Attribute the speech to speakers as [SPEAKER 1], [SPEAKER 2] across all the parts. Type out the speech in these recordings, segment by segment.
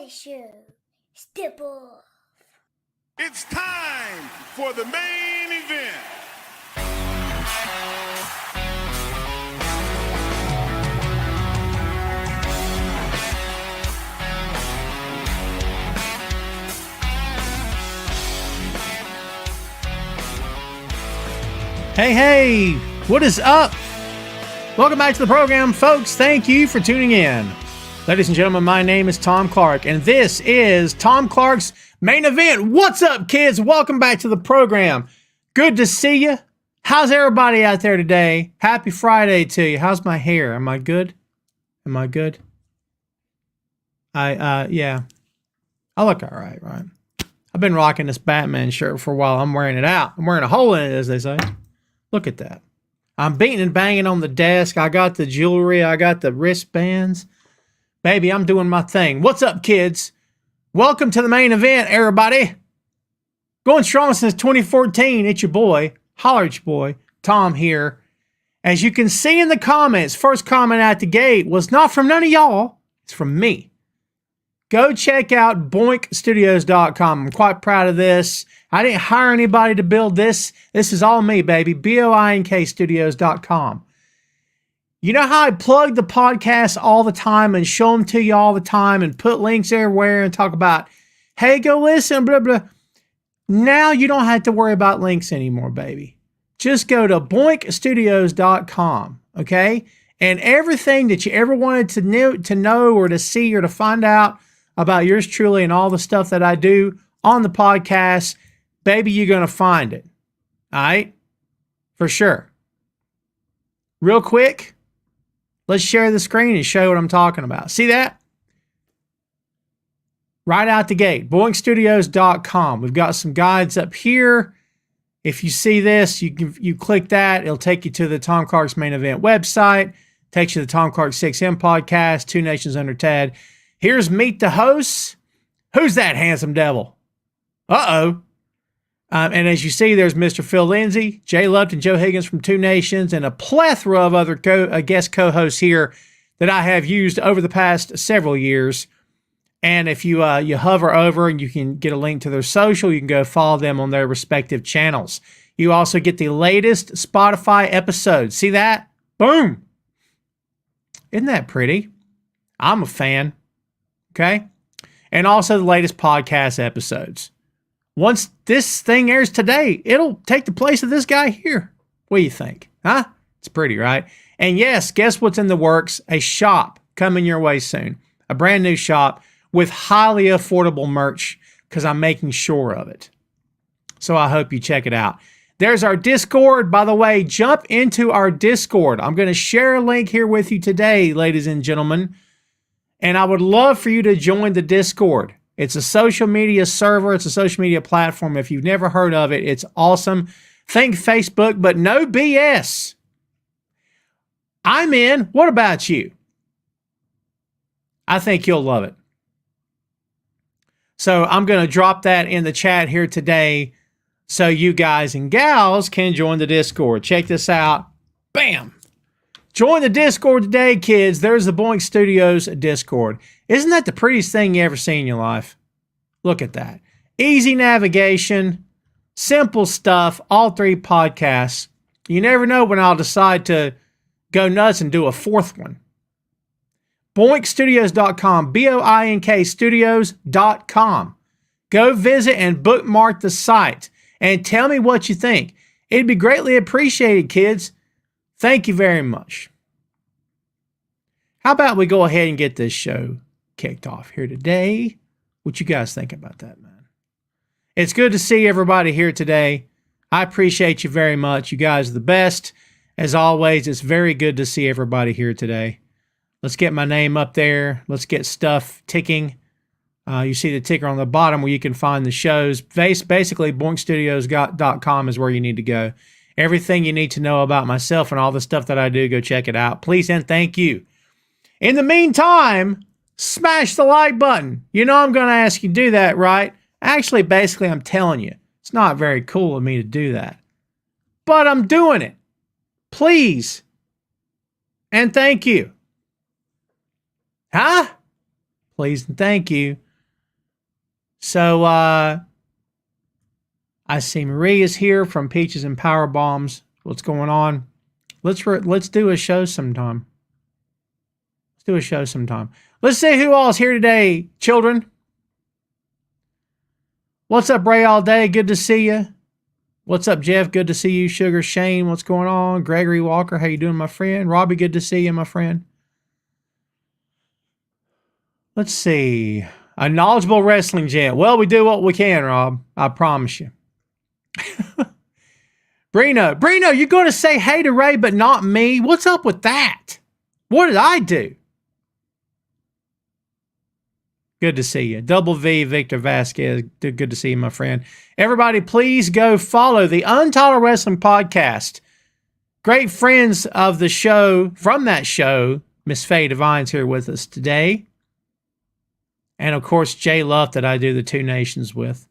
[SPEAKER 1] Show. Step off.
[SPEAKER 2] It's time for the main event.
[SPEAKER 3] Hey, what is up? Welcome back to the program, folks. Thank you for tuning in. Ladies and gentlemen, my name is Tom Clark, and this is Tom Clark's Main Event. What's up, kids? Welcome back to the program. Good to see you. How's everybody out there today? Happy Friday to you. How's my hair? Am I good? Am I good? Yeah. I look all right, right? I've been rocking this Batman shirt for a while. I'm wearing it out. I'm wearing a hole in it, as they say. Look at that. I'm beating and banging on the desk. I got the jewelry. I got the wristbands. Baby, I'm doing my thing. What's up, kids? Welcome to the main event, everybody. Going strong since 2014. It's your boy, holler at your boy, Tom here. As you can see in the comments, first comment out the gate was not from none of y'all. It's from me. Go check out boinkstudios.com. I'm quite proud of this. I didn't hire anybody to build this. This is all me, baby. boinkstudios.com. You know how I plug the podcast all the time and show them to you all the time and put links everywhere and talk about, hey, go listen, blah, blah. Now you don't have to worry about links anymore, baby. Just go to boinkstudios.com, okay? And everything that you ever wanted to know or to see or to find out about yours truly and all the stuff that I do on the podcast, baby, you're going to find it. All right? For sure. Real quick, let's share the screen and show what I'm talking about. See that? Right out the gate, boinkstudios.com. We've got some guides up here. If you see this, you click that. It'll take you to the Tom Clark's Main Event website. Takes you to the Tom Clark 6M podcast, Two Nations Under Tad. Here's Meet the Hosts. Who's that handsome devil? Uh-oh. And as you see, there's Mr. Phil Lindsay, Jay Lupton, Joe Higgins from Two Nations, and a plethora of other guest co-hosts here that I have used over the past several years. And if you hover over and you can get a link to their social, you can go follow them on their respective channels. You also get the latest Spotify episodes. See that? Boom. Isn't that pretty? I'm a fan. Okay? And also the latest podcast episodes. Once this thing airs today, it'll take the place of this guy here. What do you think? Huh? It's pretty, right? And yes, guess what's in the works? A shop coming your way soon. A brand new shop with highly affordable merch because I'm making sure of it. So I hope you check it out. There's our Discord. By the way, jump into our Discord. I'm going to share a link here with you today, ladies and gentlemen. And I would love for you to join the Discord. It's a social media server. It's a social media platform. If you've never heard of it, it's awesome. Think Facebook, but no BS. I'm in. What about you? I think you'll love it. So I'm going to drop that in the chat here today so you guys and gals can join the Discord. Check this out. Bam. Join the Discord today, kids. There's the Boink Studios Discord. Isn't that the prettiest thing you ever seen in your life? Look at that. Easy navigation, simple stuff, all three podcasts. You never know when I'll decide to go nuts and do a fourth one. boinkstudios.com, B-O-I-N-K studios.com. Go visit and bookmark the site and tell me what you think. It'd be greatly appreciated, kids. Thank you very much. How about we go ahead and get this show kicked off here today? What you guys think about that, man? It's good to see everybody here today. I appreciate you very much. You guys are the best. As always, it's very good to see everybody here today. Let's get my name up there. Let's get stuff ticking. You see the ticker on the bottom where you can find the shows. Basically, boinkstudios.com is where you need to go. Everything you need to know about myself and all the stuff that I do, go check it out. Please and thank you. In the meantime, smash the like button. You know I'm going to ask you to do that, right? Actually, basically, I'm telling you, it's not very cool of me to do that. But I'm doing it. Please. And thank you. Huh? Please and thank you. So I see Marie is here from Peaches and Power Bombs. What's going on? Let's do a show sometime. Let's see who all is here today, children. What's up, Ray All Day? Good to see you. What's up, Jeff? Good to see you. Sugar Shane, what's going on? Gregory Walker, how you doing, my friend? Robbie, good to see you, my friend. Let's see. A knowledgeable wrestling gent. Well, we do what we can, Rob. I promise you. Brino, you're going to say hey to Ray, but not me? What's up with that? What did I do? Good to see you. Double V, Victor Vasquez. Good to see you, my friend. Everybody, please go follow the Untitled Wrestling Podcast. Great friends of the show, from that show, Miss Faye Divine's here with us today. And, of course, Jay Luff that I do the Two Nations with.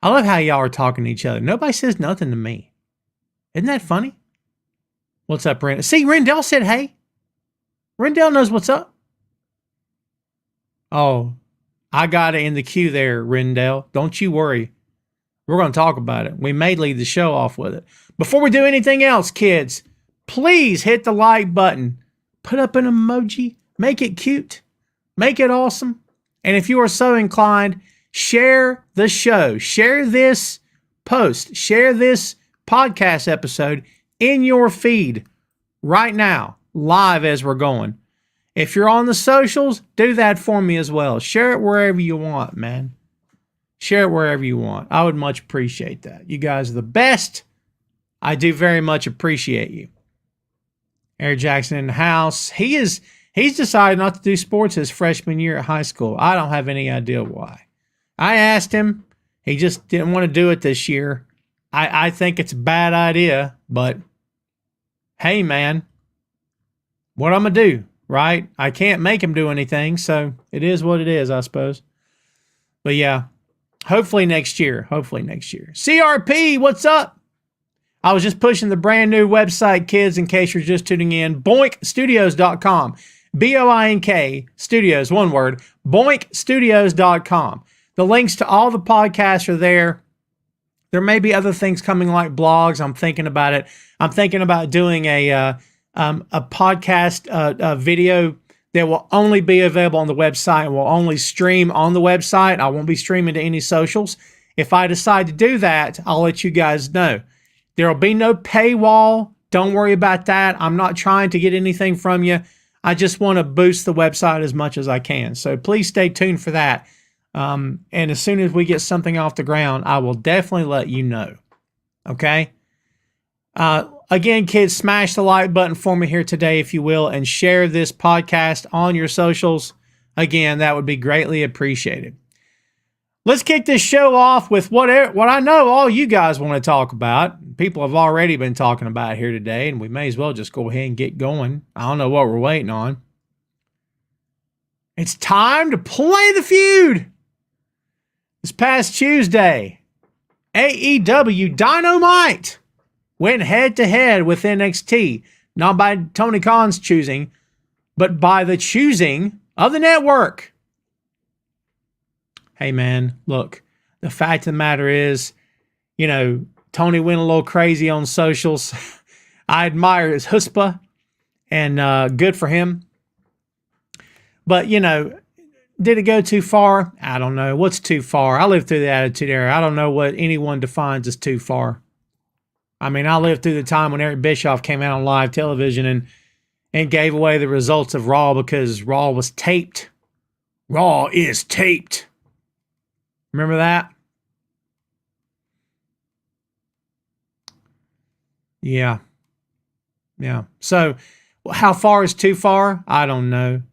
[SPEAKER 3] I love how y'all are talking to each other. Nobody says nothing to me. Isn't that funny? What's up, Rendell? See, Rendell said hey. Rendell knows what's up. Oh, I got it in the queue there, Rendell. Don't you worry. We're going to talk about it. We may lead the show off with it. Before we do anything else, kids, please hit the like button. Put up an emoji. Make it cute. Make it awesome. And if you are so inclined, share the show. Share this post. Share this podcast episode in your feed right now, live as we're going. If you're on the socials, do that for me as well. Share it wherever you want, man. Share it wherever you want. I would much appreciate that. You guys are the best. I do very much appreciate you. Eric Jackson in the house. He's decided not to do sports his freshman year at high school. I don't have any idea why. I asked him. He just didn't want to do it this year. I think it's a bad idea, but hey, man, what I'm going to do? Right? I can't make him do anything, so it is what it is, I suppose. But yeah, hopefully next year. CRP, what's up? I was just pushing the brand new website, kids, in case you're just tuning in. BoinkStudios.com. BOINK Studios, one word. BoinkStudios.com. The links to all the podcasts are there. There may be other things coming like blogs. I'm thinking about it. I'm thinking about doing a podcast video that will only be available on the website and will only stream on the website. I won't be streaming to any socials. If I decide to do that, I'll let you guys know. There will be no paywall. Don't worry about that. I'm not trying to get anything from you. I just want to boost the website as much as I can. So please stay tuned for that. And as soon as we get something off the ground, I will definitely let you know. Okay? Again, kids, smash the like button for me here today, if you will, and share this podcast on your socials. Again, that would be greatly appreciated. Let's kick this show off with what I know all you guys want to talk about. People have already been talking about here today, and we may as well just go ahead and get going. I don't know what we're waiting on. It's time to play the feud. This past Tuesday, AEW Dynamite went head-to-head with NXT, not by Tony Khan's choosing, but by the choosing of the network. Hey, man, look, the fact of the matter is, Tony went a little crazy on socials. I admire his chutzpah, and good for him. But, did it go too far? I don't know. What's too far? I lived through the Attitude Era. I don't know what anyone defines as too far. I mean, I lived through the time when Eric Bischoff came out on live television and gave away the results of Raw because Raw was taped. Raw is taped. Remember that? Yeah. So, how far is too far? I don't know.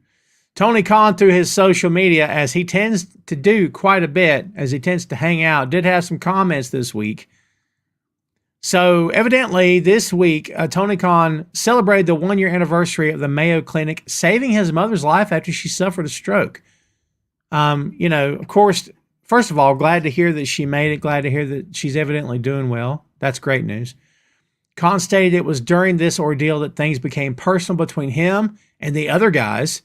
[SPEAKER 3] Tony Khan, through his social media, as he tends to do quite a bit, as he tends to hang out, did have some comments this week. So, evidently, this week, Tony Khan celebrated the 1-year anniversary of the Mayo Clinic saving his mother's life after she suffered a stroke. Of course, first of all, glad to hear that she made it. Glad to hear that she's evidently doing well. That's great news. Khan stated it was during this ordeal that things became personal between him and the other guys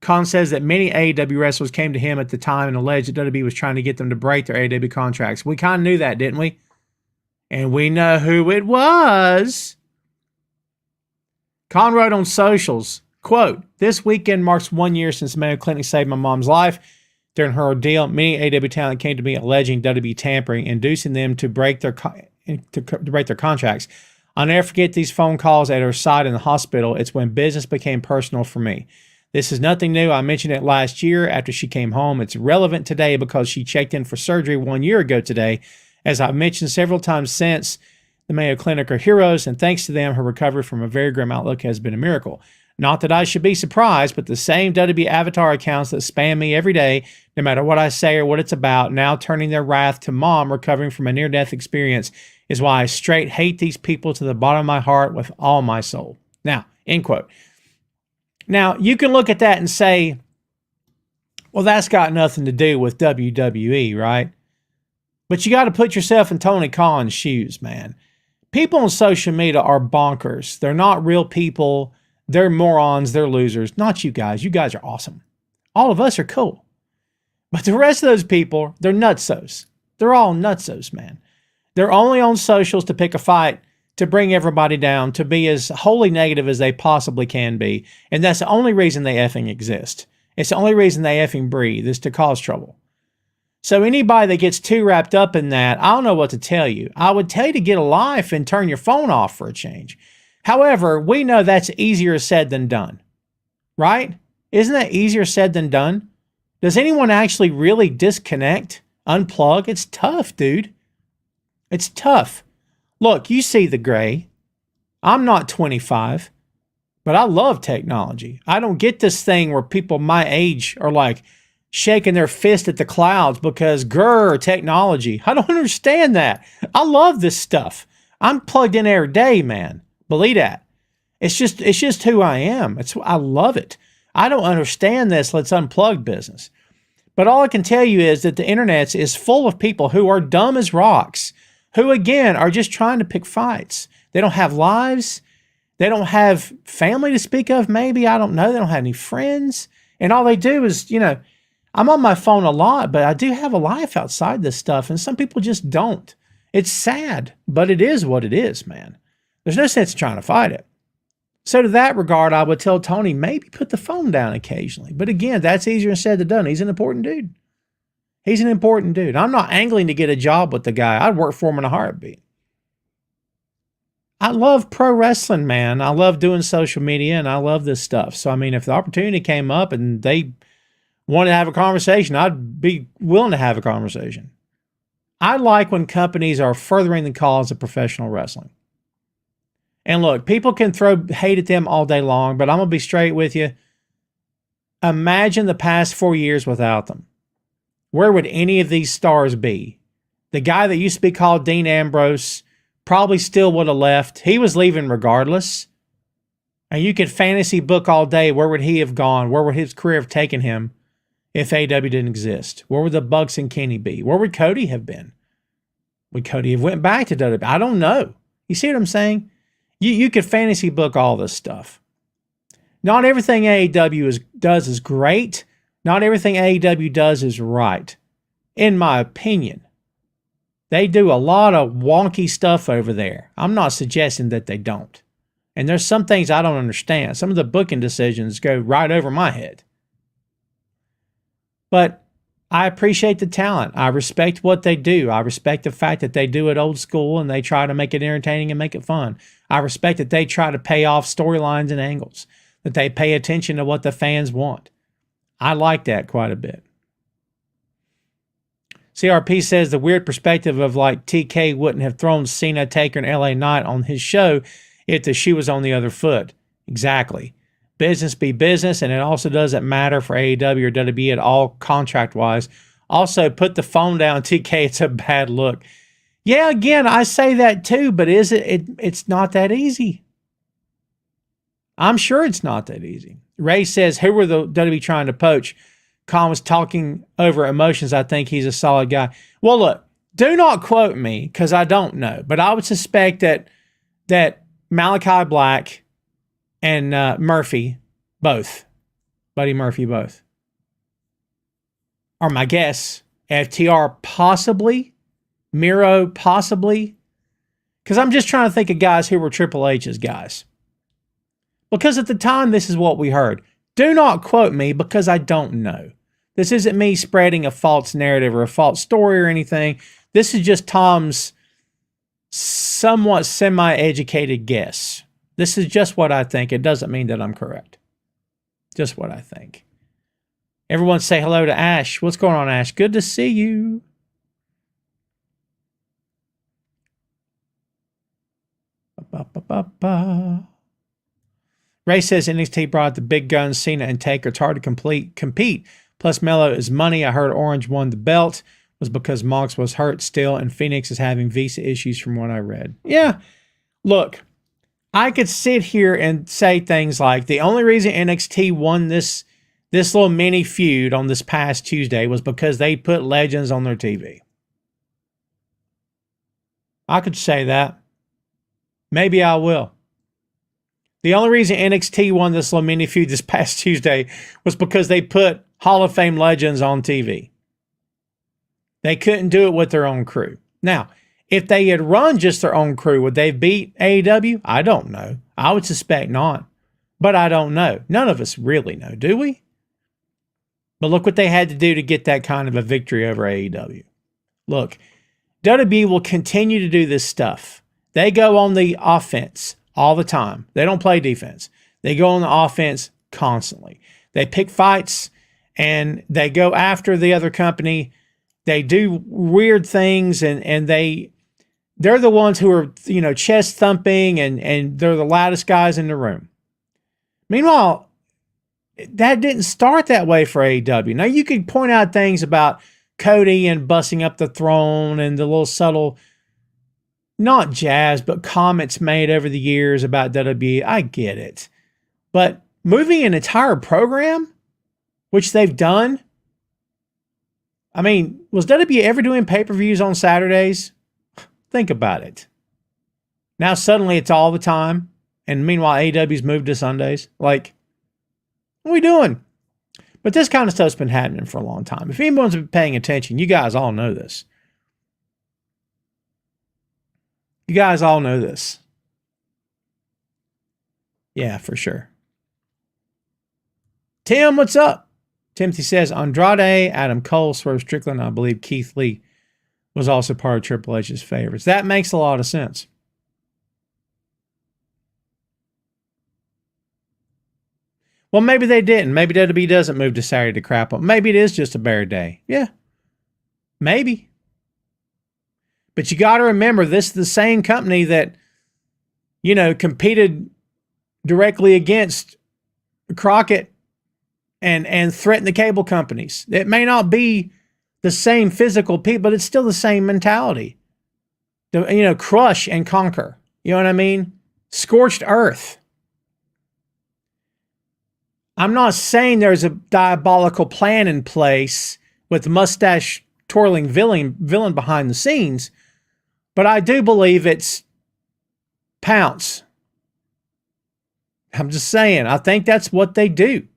[SPEAKER 3] Khan says that many AEW wrestlers came to him at the time and alleged that WWE was trying to get them to break their AEW contracts. We kind of knew that, didn't we? And we know who it was. Khan wrote on socials, quote, "This weekend marks 1 year since the Mayo Clinic saved my mom's life. During her ordeal, many AEW talent came to me alleging WWE tampering, inducing them to break their contracts. I'll never forget these phone calls at her side in the hospital. It's when business became personal for me. This is nothing new. I mentioned it last year after she came home. It's relevant today because she checked in for surgery 1 year ago today. As I've mentioned several times since, the Mayo Clinic are heroes, and thanks to them, her recovery from a very grim outlook has been a miracle. Not that I should be surprised, but the same WWE avatar accounts that spam me every day, no matter what I say or what it's about, now turning their wrath to mom recovering from a near-death experience, is why I straight hate these people to the bottom of my heart with all my soul." Now, end quote. Now, you can look at that and say, well, that's got nothing to do with WWE, right? But you got to put yourself in Tony Khan's shoes, man. People on social media are bonkers. They're not real people. They're morons. They're losers. Not you guys. You guys are awesome. All of us are cool. But the rest of those people, they're nutsos. They're all nutsos, man. They're only on socials to pick a fight, to bring everybody down, to be as wholly negative as they possibly can be. And that's the only reason they effing exist. It's the only reason they effing breathe, is to cause trouble. So anybody that gets too wrapped up in that, I don't know what to tell you. I would tell you to get a life and turn your phone off for a change. However, we know that's easier said than done, right? Isn't that easier said than done? Does anyone actually really disconnect, unplug? It's tough, dude. It's tough. Look, you see the gray. I'm not 25, but I love technology. I don't get this thing where people my age are like shaking their fist at the clouds because grr, technology. I don't understand that. I love this stuff. I'm plugged in every day, man. Believe that. It's just who I am. I love it. I don't understand this let's unplug business. But all I can tell you is that the internet is full of people who are dumb as rocks, who again are just trying to pick fights. They don't have lives. They don't have family to speak of, maybe. I don't know. They don't have any friends. And all they do is, I'm on my phone a lot, but I do have a life outside this stuff. And some people just don't. It's sad, but it is what it is, man. There's no sense in trying to fight it. So to that regard, I would tell Tony, maybe put the phone down occasionally. But again, that's easier said than done. He's an important dude. He's an important dude. I'm not angling to get a job with the guy. I'd work for him in a heartbeat. I love pro wrestling, man. I love doing social media, and I love this stuff. So, I mean, if the opportunity came up and they wanted to have a conversation, I'd be willing to have a conversation. I like when companies are furthering the cause of professional wrestling. And look, people can throw hate at them all day long, but I'm going to be straight with you. Imagine the past 4 years without them. Where would any of these stars be? The guy that used to be called Dean Ambrose probably still would have left. He was leaving regardless. And you could fantasy book all day. Where would he have gone? Where would his career have taken him if AEW didn't exist? Where would the Bucks and Kenny be? Where would Cody have been? Would Cody have went back to WWE? I don't know. You see what I'm saying? You could fantasy book all this stuff. Not everything AEW does is great. Not everything AEW does is right. In my opinion. They do a lot of wonky stuff over there. I'm not suggesting that they don't. And there's some things I don't understand. Some of the booking decisions go right over my head. But I appreciate the talent. I respect what they do. I respect the fact that they do it old school and they try to make it entertaining and make it fun. I respect that they try to pay off storylines and angles, that they pay attention to what the fans want. I like that quite a bit. CRP says the weird perspective of like TK wouldn't have thrown Cena, Taker, and LA Knight on his show if the shoe was on the other foot. Exactly. Business be business, and it also doesn't matter for AEW or WWE at all contract-wise. Also, put the phone down, TK. It's a bad look. Yeah, again, I say that too, but is it's not that easy. I'm sure it's not that easy. Ray says, who were the WWE trying to poach? Khan was talking over emotions. I think he's a solid guy. Well, look, do not quote me because I don't know, but I would suspect that Malachi Black and Murphy, both, Buddy Murphy both. Or my guess, FTR possibly, Miro possibly. Because I'm just trying to think of guys who were Triple H's guys. Because at the time, this is what we heard. Do not quote me because I don't know. This isn't me spreading a false narrative or a false story or anything. This is just Tom's somewhat semi-educated guess. This is just what I think. It doesn't mean that I'm correct. Just what I think. Everyone say hello to Ash. What's going on, Ash? Good to see you. Ray says NXT brought the big guns, Cena and Taker. It's hard to compete. Plus, Melo is money. I heard Orange won the belt was because Mox was hurt still, and Phoenix is having visa issues from what I read. Yeah, look, I could sit here and say things like the only reason NXT won this little mini feud on this past Tuesday was because they put legends on their TV. I could say that. Maybe I will. The only reason NXT won this little mini feud this past Tuesday was because they put Hall of Fame legends on TV. They couldn't do it with their own crew. Now, if they had run just their own crew, would they beat AEW? I don't know. I would suspect not. But I don't know. None of us really know, do we? But look what they had to do to get that kind of a victory over AEW. Look, WWE will continue to do this stuff. They go on the offense all the time. They don't play defense. They go on the offense constantly. They pick fights and they go after the other company. They do weird things and they're the ones who are, chest thumping and they're the loudest guys in the room. Meanwhile, that didn't start that way for AEW. Now you could point out things about Cody and busting up the throne and the little subtle, not jabs, but comments made over the years about WWE. I get it. But moving an entire program, which they've done, I mean, was WWE ever doing pay-per-views on Saturdays? Think about it. Now suddenly it's all the time. And meanwhile, AEW's moved to Sundays. Like, what are we doing? But this kind of stuff's been happening for a long time. If anyone's been paying attention, you guys all know this. You guys all know this. Yeah, for sure. Tim, what's up? Timothy says, Andrade, Adam Cole, Swerve Strickland, I believe Keith Lee was also part of Triple H's favorites. That makes a lot of sense. Well, maybe they didn't. Maybe WWE doesn't move to Saturday to crap up. Maybe it is just a bear day. Yeah. Maybe. But you got to remember, this is the same company that, competed directly against Crockett and threatened the cable companies. It may not be the same physical people, but it's still the same mentality. Crush and conquer. You know what I mean? Scorched earth. I'm not saying there's a diabolical plan in place with mustache twirling villain behind the scenes, but I do believe it's Pounce. I'm just saying, I think that's what they do.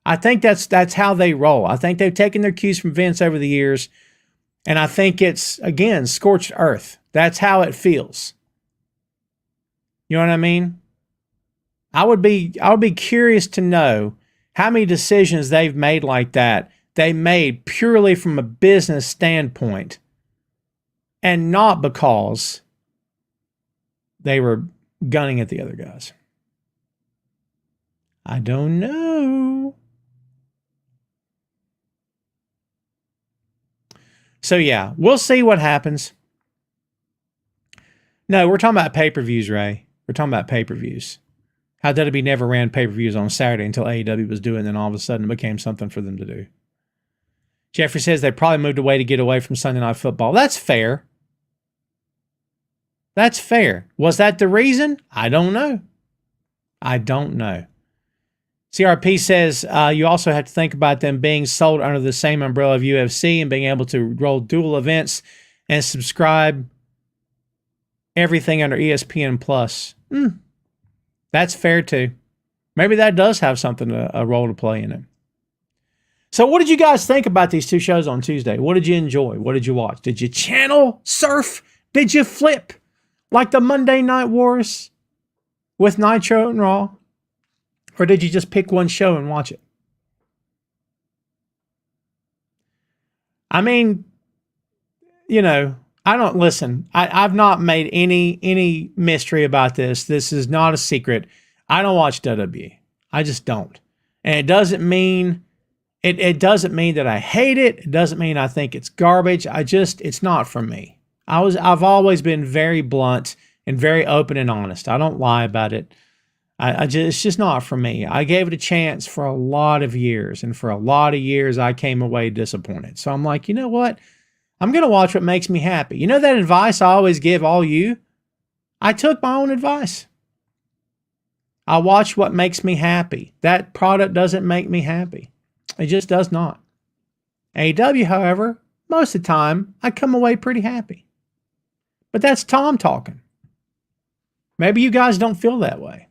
[SPEAKER 3] I think that's how they roll. I think they've taken their cues from Vince over the years, and I think it's, again, scorched earth. That's how it feels. You know what I mean? I would be curious to know how many decisions they've made like that they made purely from a business standpoint and not because they were gunning at the other guys. I don't know. So yeah, we'll see what happens. No, we're talking about pay-per-views, Ray. We're talking about pay-per-views. How WWE never ran pay-per-views on Saturday until AEW was doing it, and then all of a sudden it became something for them to do. Jeffrey says they probably moved away to get away from Sunday Night Football. That's fair. That's fair. Was that the reason? I don't know. I don't know. CRP says you also have to think about them being sold under the same umbrella of UFC and being able to roll dual events and subscribe everything under ESPN Plus. That's fair too. Maybe that does have something, a role to play in it. So what did you guys think about these two shows on Tuesday? What did you enjoy? What did you watch? Did you channel surf? Did you flip like the Monday Night Wars with Nitro and Raw? Or did you just pick one show and watch it? I mean, you know, I don't listen. I've not made any mystery about this. This is not a secret. I don't watch WWE. I just don't. And it doesn't mean it doesn't mean that I hate it. It doesn't mean I think it's garbage. It's not for me. I've always been very blunt and very open and honest. I don't lie about it. It's just not for me. I gave it a chance for a lot of years, and for a lot of years I came away disappointed. So I'm like, you know what? I'm going to watch what makes me happy. You know that advice I always give all you? I took my own advice. I watch what makes me happy. That product doesn't make me happy. It just does not. AEW, however, most of the time, I come away pretty happy. But that's Tom talking. Maybe you guys don't feel that way.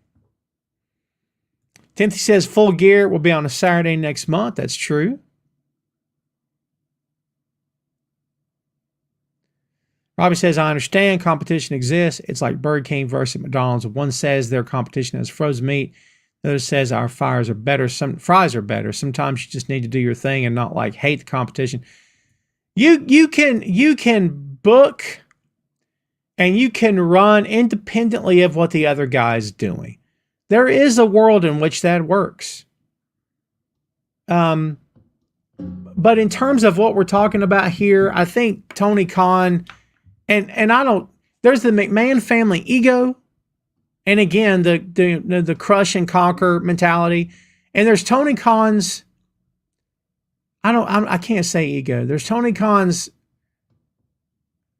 [SPEAKER 3] Timothy says Full Gear will be on a Saturday next month. That's true. Robbie says, I understand competition exists. It's like Burger King versus McDonald's. One says their competition has frozen meat. The other says our fries are better. Some fries are better. Sometimes you just need to do your thing and not like hate the competition. You can book and you can run independently of what the other guy's doing. There is a world in which that works. But in terms of what we're talking about here, I think Tony Khan and I don't. There's the McMahon family ego, and again the crush and conquer mentality, and there's Tony Khan's. I can't say ego. There's Tony Khan's.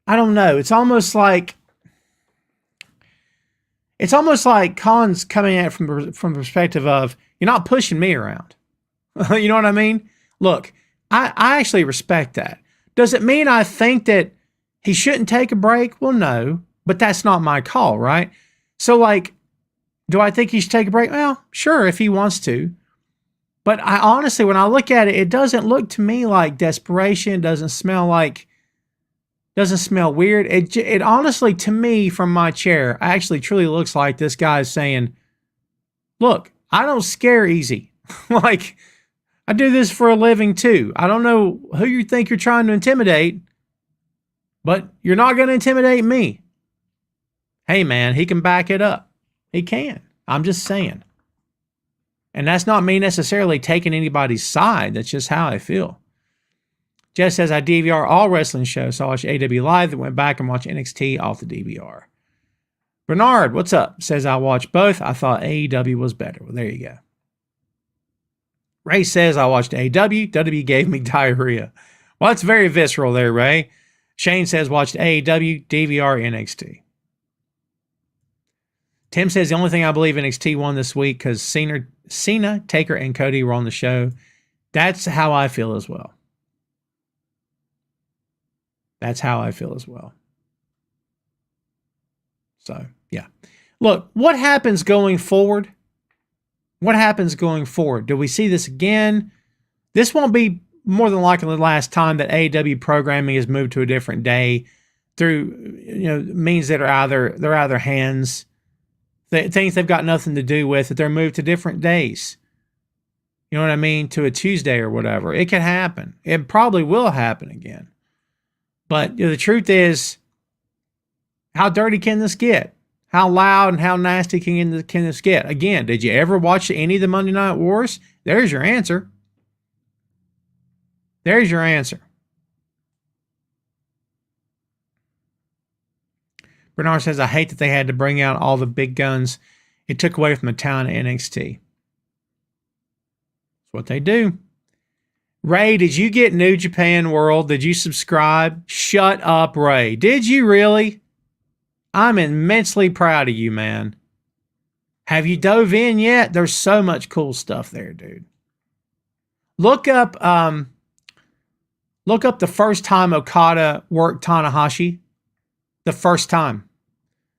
[SPEAKER 3] I don't know. It's almost like Khan's coming at it from the perspective of, you're not pushing me around. You know what I mean? Look, I actually respect that. Does it mean I think that he shouldn't take a break? Well, no, but that's not my call, right? So, like, do I think he should take a break? Well, sure, if he wants to. But I honestly, when I look at it, it doesn't look to me like desperation. It doesn't smell weird. It honestly, to me, from my chair, actually truly looks like this guy is saying, look, I don't scare easy. Like, I do this for a living too. I don't know who you think you're trying to intimidate, but you're not going to intimidate me. Hey, man, he can back it up. He can. I'm just saying. And that's not me necessarily taking anybody's side. That's just how I feel. Jess says, I DVR all wrestling shows, so I watched AW Live, then went back and watched NXT off the DVR. Bernard, what's up? Says, I watched both. I thought AEW was better. Well, there you go. Ray says, I watched AEW. WWE gave me diarrhea. Well, that's very visceral there, Ray. Shane says, watched AEW, DVR, NXT. Tim says, the only thing I believe NXT won this week because Cena, Taker, and Cody were on the show. That's how I feel as well. That's how I feel as well. So, yeah. Look, what happens going forward? What happens going forward? Do we see this again? This won't be more than likely the last time that AEW programming is moved to a different day through, means that they're out of their hands. Things they've got nothing to do with, that they're moved to different days. You know what I mean? To a Tuesday or whatever. It can happen. It probably will happen again. But the truth is, how dirty can this get? How loud and how nasty can this get? Again, did you ever watch any of the Monday Night Wars? There's your answer. There's your answer. Bernard says, I hate that they had to bring out all the big guns. It took away from the talent of NXT. That's what they do. Ray, did you get New Japan World? Did you subscribe? Shut up, Ray. Did you really? I'm immensely proud of you, man. Have you dove in yet? There's so much cool stuff there, dude. Look up the first time Okada worked Tanahashi. The first time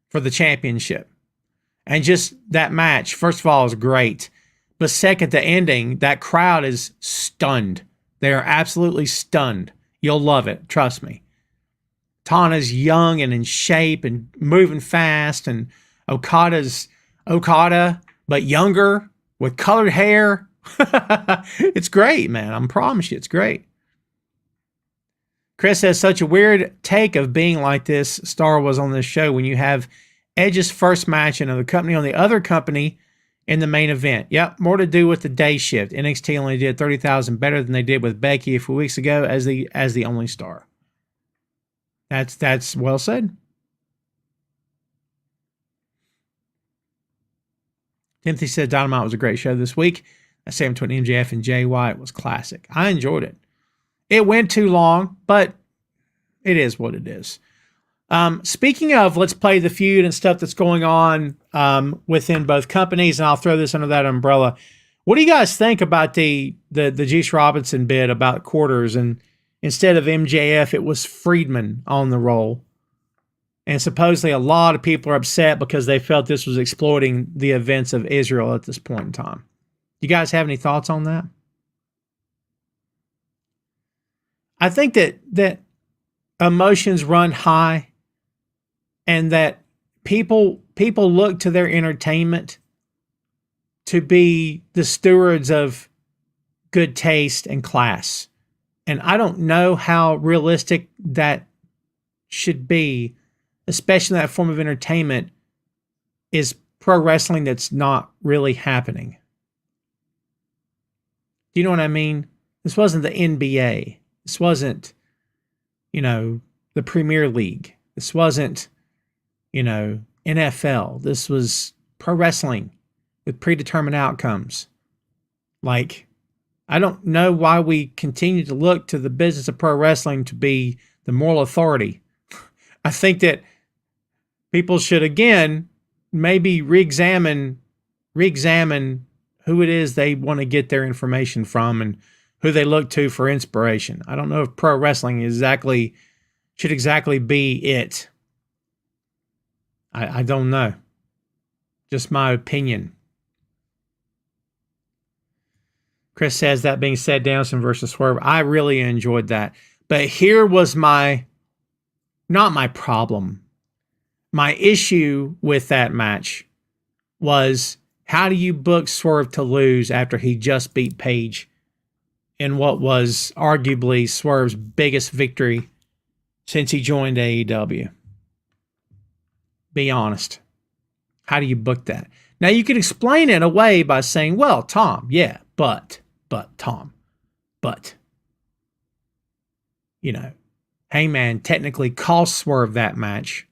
[SPEAKER 3] for the championship. And just that match, first of all, is great. But second, the ending, that crowd is stunned. They are absolutely stunned. You'll love it. Trust me. Tana's young and in shape and moving fast, and Okada's Okada, but younger with colored hair. It's great, man. I promise you, it's great. Chris has such a weird take of being like this. Star was on this show when you have Edge's first match and the company on the other company in the main event. Yep, more to do with the day shift. NXT only did 30,000 better than they did with Becky a few weeks ago as the only star. That's well said. Timothy said Dynamite was a great show this week. That segment between MJF and Jay White was classic. I enjoyed it. It went too long, but it is what it is. Speaking of, let's play the feud and stuff that's going on within both companies, and I'll throw this under that umbrella. What do you guys think about the Juice Robinson bit about quarters, and instead of MJF, it was Friedman on the roll? And supposedly a lot of people are upset because they felt this was exploiting the events of Israel at this point in time. You guys have any thoughts on that? I think that emotions run high, and that people look to their entertainment to be the stewards of good taste and class. And I don't know how realistic that should be, especially that form of entertainment is pro wrestling that's not really happening. Do you know what I mean? This wasn't the NBA. This wasn't, the Premier League. This wasn't, NFL. This was pro wrestling with predetermined outcomes. Like, I don't know why we continue to look to the business of pro wrestling to be the moral authority. I think that people should, again, maybe re-examine who it is they want to get their information from and who they look to for inspiration. I don't know if pro wrestling should exactly be it. I don't know. Just my opinion. Chris says, that being said, Danielson versus Swerve, I really enjoyed that. But here was not my problem. My issue with that match was, how do you book Swerve to lose after he just beat Page in what was arguably Swerve's biggest victory since he joined AEW? Be honest. How do you book that? Now, you could explain it away by saying, well, Tom, yeah, but, Tom, Hangman technically cost Swerve that match.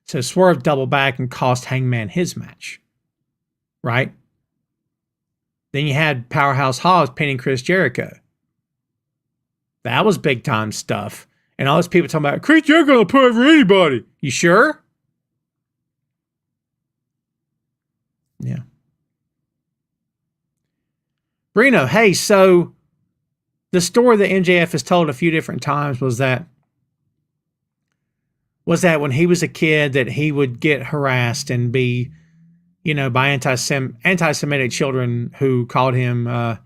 [SPEAKER 3] So Swerve doubled back and cost Hangman his match. Right? Then you had Powerhouse Hobbs pinning Chris Jericho. That was big time stuff. And all those people talking about, Chris Jericho will put over anybody. You sure? Yeah. Brino, hey, so the story that MJF has told a few different times was that when he was a kid that he would get harassed and be, by anti-Semitic children who called him, I'll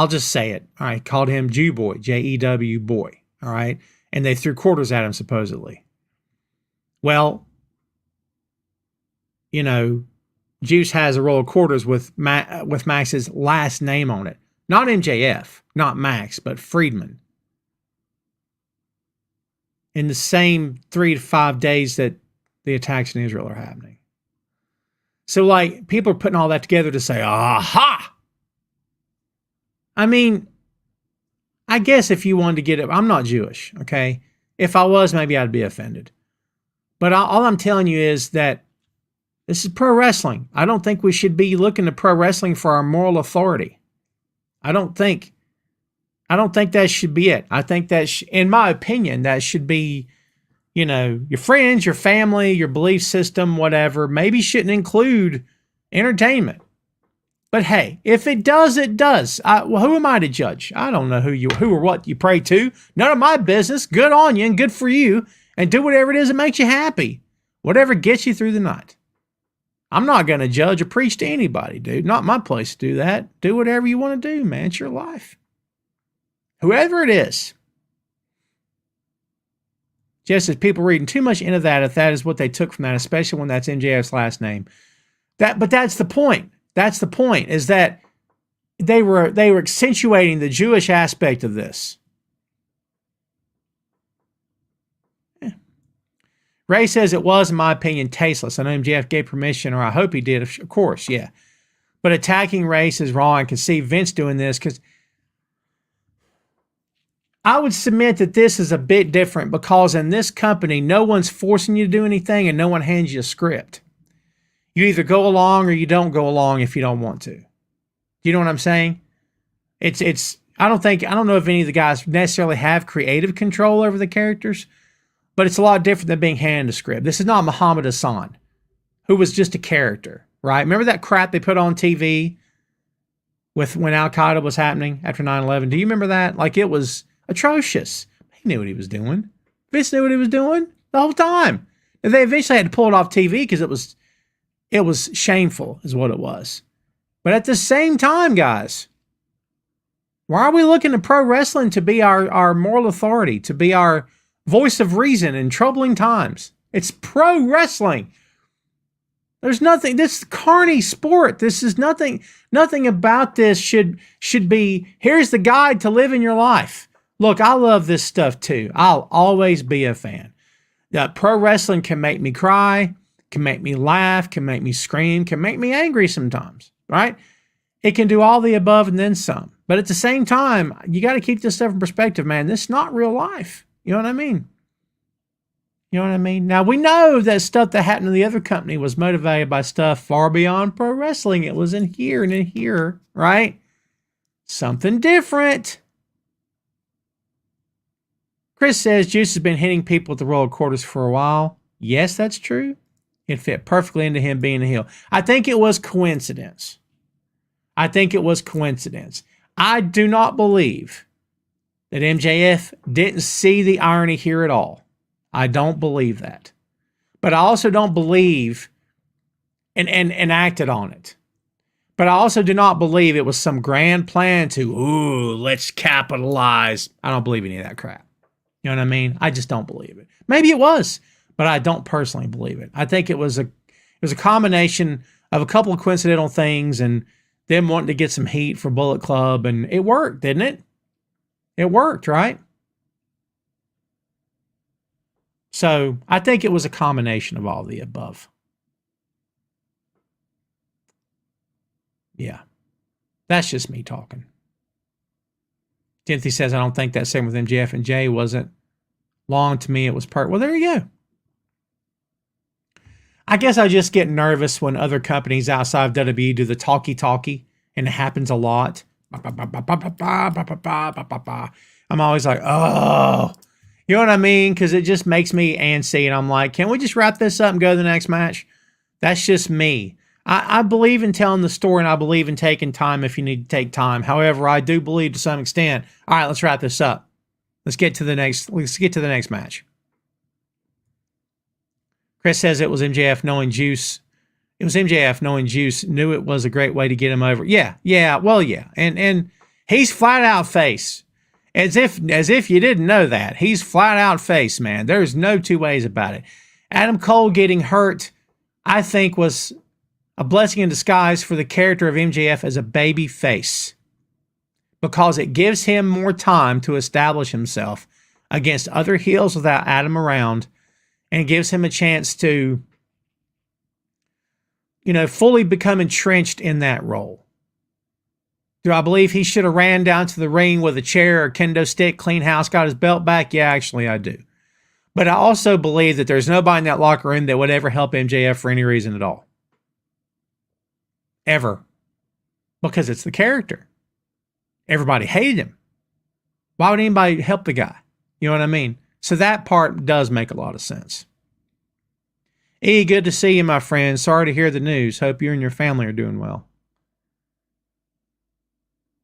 [SPEAKER 3] just say it. All right, called him Jew boy, Jew boy. All right, and they threw quarters at him supposedly. Well, Juice has a roll of quarters with Max's last name on it. Not MJF, not Max, but Friedman. In the same 3 to 5 days that the attacks in Israel are happening. So, people are putting all that together to say, aha! I mean, I guess if you wanted to get it, I'm not Jewish, okay? If I was, maybe I'd be offended. But all I'm telling you is that this is pro wrestling. I don't think we should be looking to pro wrestling for our moral authority. I don't think that should be it. I think that, in my opinion, that should be, your friends, your family, your belief system, whatever. Maybe shouldn't include entertainment. But hey, if it does, it does. Who am I to judge? I don't know who or what you pray to. None of my business. Good on you and good for you. And do whatever it is that makes you happy. Whatever gets you through the night. I'm not going to judge or preach to anybody, dude. Not my place to do that. Do whatever you want to do, man. It's your life. Whoever it is. Just as people reading too much into that, if that is what they took from that, especially when that's MJF's last name. But that's the point. That's the point, is that they were accentuating the Jewish aspect of this. Yeah. Ray says it was, in my opinion, tasteless. I know MJF gave permission, or I hope he did, of course, yeah. But attacking race is wrong. I can see Vince doing this because I would submit that this is a bit different, because in this company, no one's forcing you to do anything and no one hands you a script. You either go along or you don't go along if you don't want to. You know what I'm saying? I don't know if any of the guys necessarily have creative control over the characters, but it's a lot different than being handed a script. This is not Muhammad Hassan, who was just a character, right? Remember that crap they put on TV when Al Qaeda was happening after 9/11? Do you remember that? Like, it was atrocious. He knew what he was doing. Vince knew what he was doing the whole time. And they eventually had to pull it off TV because it was shameful, is what it was. But at the same time, guys, why are we looking to pro wrestling to be our moral authority, to be our voice of reason in troubling times? It's pro wrestling. There's nothing, this is carny sport. This is nothing about this should be, here's the guide to living your life. Look, I love this stuff too. I'll always be a fan. Pro wrestling can make me cry, can make me laugh, can make me scream, can make me angry sometimes, right? It can do all the above and then some. But at the same time, you got to keep this stuff in perspective, man. This is not real life. You know what I mean? You know what I mean? Now, we know that stuff that happened to the other company was motivated by stuff far beyond pro wrestling. It was in here and in here, right? Something different. Chris says Juice has been hitting people with the royal quarters for a while. Yes, that's true. It fit perfectly into him being a heel. I think it was coincidence. I do not believe that MJF didn't see the irony here at all. I don't believe that. But I also don't believe and acted on it. But I also do not believe it was some grand plan to, let's capitalize. I don't believe any of that crap. You know what I mean? I just don't believe it. Maybe it was, but I don't personally believe it. I think it was a combination of a couple of coincidental things and them wanting to get some heat for Bullet Club, and it worked, didn't it? It worked, right? So I think it was a combination of all the above. Yeah. That's just me talking. Timothy says, I don't think that segment with MJF and Jay wasn't long to me. It was Well, there you go. I guess I just get nervous when other companies outside of WWE do the talkie, and it happens a lot. I'm always like, oh, you know what I mean? Because it just makes me antsy, and I'm like, can we just wrap this up and go to the next match? That's just me. I believe in telling the story, and I believe in taking time if you need to take time. However, I do believe to some extent, all right, let's wrap this up. Let's get to the next match. Chris says it was MJF knowing Juice. It was MJF knowing Juice knew it was a great way to get him over. Yeah. And he's flat out face. As if you didn't know that. He's flat out face, man. There's no two ways about it. Adam Cole getting hurt, I think, was a blessing in disguise for the character of MJF as a baby face, because it gives him more time to establish himself against other heels without Adam around, and gives him a chance to, fully become entrenched in that role. Do I believe he should have ran down to the ring with a chair or kendo stick, clean house, got his belt back? Yeah, actually I do. But I also believe that there's nobody in that locker room that would ever help MJF for any reason at all. Ever. Because it's the character. Everybody hated him. Why would anybody help the guy? You know what I mean? So that part does make a lot of sense. E, good to see you, my friend. Sorry to hear the news. Hope you and your family are doing well.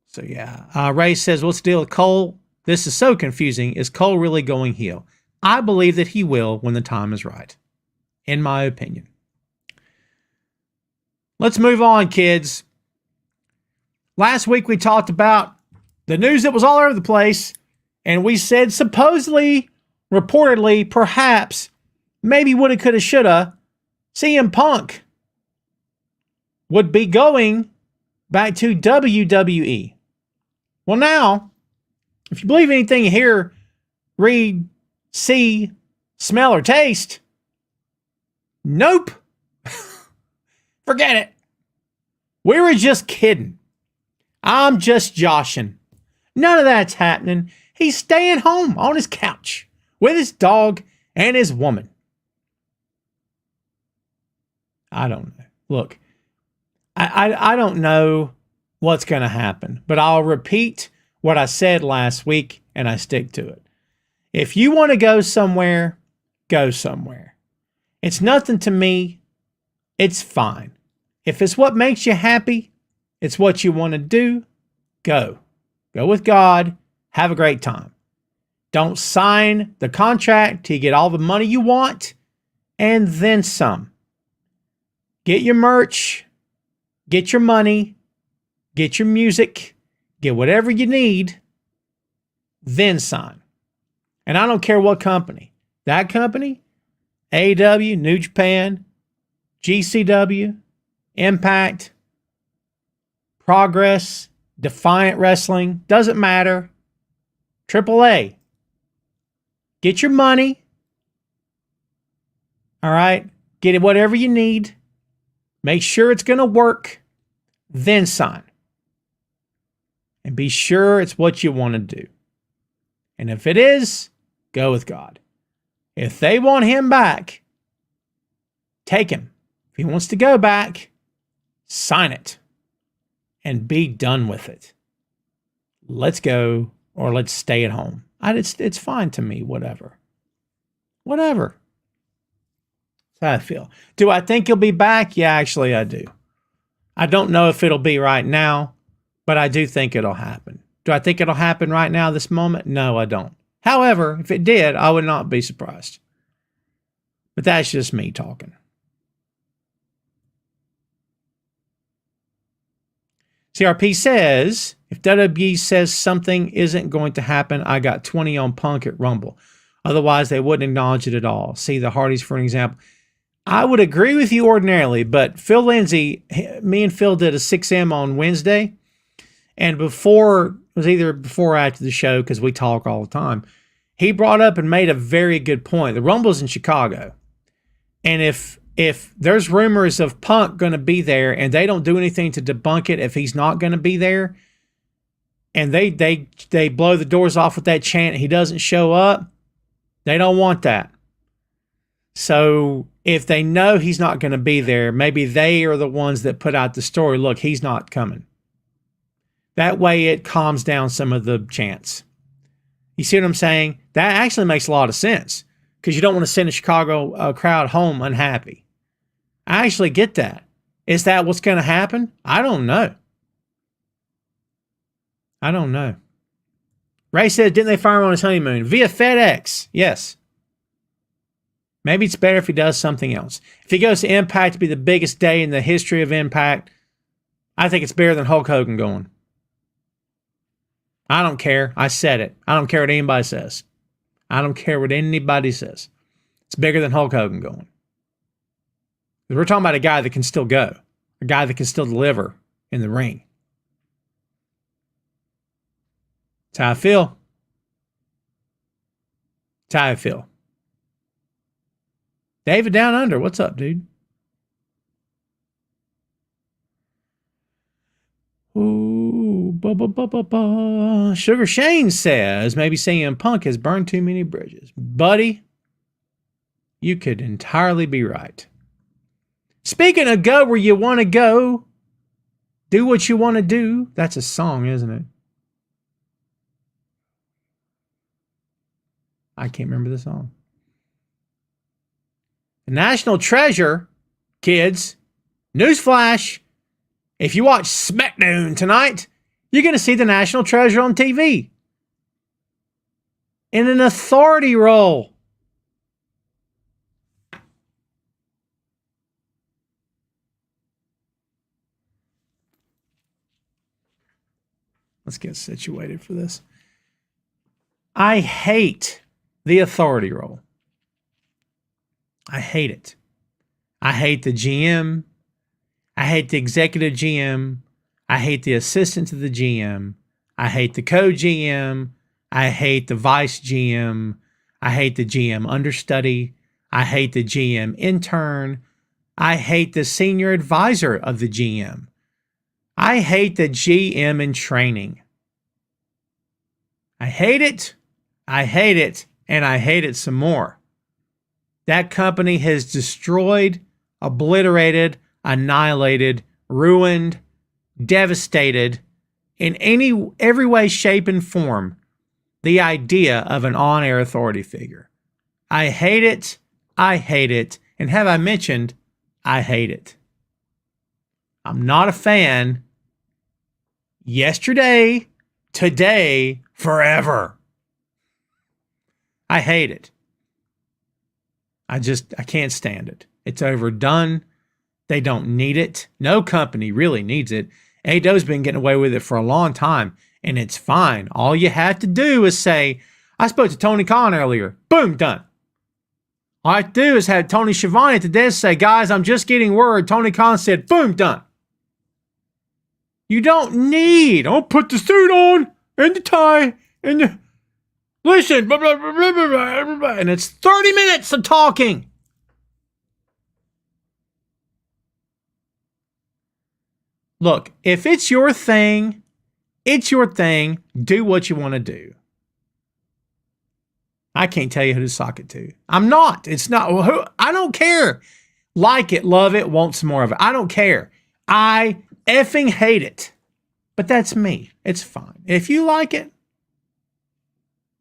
[SPEAKER 3] So yeah. Ray says, what's the deal with Cole? This is so confusing. Is Cole really going heel? I believe that he will when the time is right. in my opinion. Let's move on, kids. Last week we talked about the news that was all over the place, and we said supposedly, reportedly, perhaps, maybe woulda, coulda, shoulda, CM Punk would be going back to WWE. Well, now, if you believe anything you hear, read, see, smell, or taste, nope. Forget it. We were just kidding. I'm just joshing. None of that's happening. He's staying home on his couch with his dog and his woman. I don't know. Look, I don't know what's going to happen, but I'll repeat what I said last week, and I stick to it. If you want to go somewhere, go somewhere. It's nothing to me. It's fine. If it's what makes you happy, it's what you want to do, go. Go with God. Have a great time. Don't sign the contract till you get all the money you want and then some. Get your merch, get your money, get your music, get whatever you need, then sign. And I don't care what company. That company, AEW, New Japan, GCW, Impact, Progress, Defiant Wrestling, doesn't matter. AAA. Get your money. All right? Get whatever you need. Make sure it's going to work. Then sign. And be sure it's what you want to do. And if it is, go with God. If they want him back, take him. If he wants to go back, sign it. And be done with it. Let's go or let's stay at home. It's fine to me, whatever. Whatever. That's how I feel. Do I think he'll be back? Yeah, actually I do. I don't know if it'll be right now, but I do think it'll happen. Do I think it'll happen right now, this moment? No, I don't. However, if it did, I would not be surprised. But that's just me talking. CRP says, if WWE says something isn't going to happen, I got 20 on Punk at Rumble. Otherwise, they wouldn't acknowledge it at all. See the Hardys for an example. I would agree with you ordinarily, but Phil Lindsay, me and Phil did a 6M on Wednesday. And it was either before or after the show, because we talk all the time, he brought up and made a very good point. The Rumble's in Chicago. And if there's rumors of Punk going to be there and they don't do anything to debunk it if he's not going to be there, and they blow the doors off with that chant, he doesn't show up, they don't want that. So if they know he's not going to be there, maybe they are the ones that put out the story, look, he's not coming. That way it calms down some of the chants. You see what I'm saying? That actually makes a lot of sense, because you don't want to send a Chicago crowd home unhappy. I actually get that. Is that what's going to happen? I don't know. I don't know. Ray said, didn't they fire him on his honeymoon? Via FedEx. Yes. Maybe it's better if he does something else. If he goes to Impact to be the biggest day in the history of Impact, I think it's better than Hulk Hogan going. I don't care. I said it. I don't care what anybody says. I don't care what anybody says. It's bigger than Hulk Hogan going. We're talking about a guy that can still go. A guy that can still deliver in the ring. That's how I feel. That's how I feel. David Down Under, what's up, dude? Ooh, Sugar Shane says, maybe CM Punk has burned too many bridges. Buddy, you could entirely be right. Speaking of go where you want to go, do what you want to do. That's a song, isn't it? I can't remember the song. The National Treasure, kids, newsflash, if you watch SmackDown tonight, you're going to see the National Treasure on TV. In an authority role. Let's get situated for this. I hate the authority role. I hate it. I hate the GM. I hate the executive GM. I hate the assistant to the GM. I hate the co-GM. I hate the vice GM. I hate the GM understudy. I hate the GM intern. I hate the senior advisor of the GM. I hate the GM in training. I hate it. I hate it. And I hate it some more. That company has destroyed, obliterated, annihilated, ruined, devastated in every way, shape, and form the idea of an on-air authority figure. I hate it. I hate it. And have I mentioned, I hate it. I'm not a fan. Yesterday, today, forever. I hate it. I can't stand it. It's overdone. They don't need it. No company really needs it. AEW's been getting away with it for a long time, and it's fine. All you have to do is say, I spoke to Tony Khan earlier. Boom, done. All I have to do is have Tony Schiavone at the desk say, guys, I'm just getting word. Tony Khan said, boom, done. You don't need, I'll put the suit on and the tie and the, listen, blah, blah, blah, blah, blah, blah, and it's 30 minutes of talking. Look, if it's your thing, it's your thing. Do what you want to do. I can't tell you who to sock it to. I'm not. It's not. I don't care. Like it, love it, want some more of it. I don't care. I effing hate it. But that's me. It's fine. If you like it,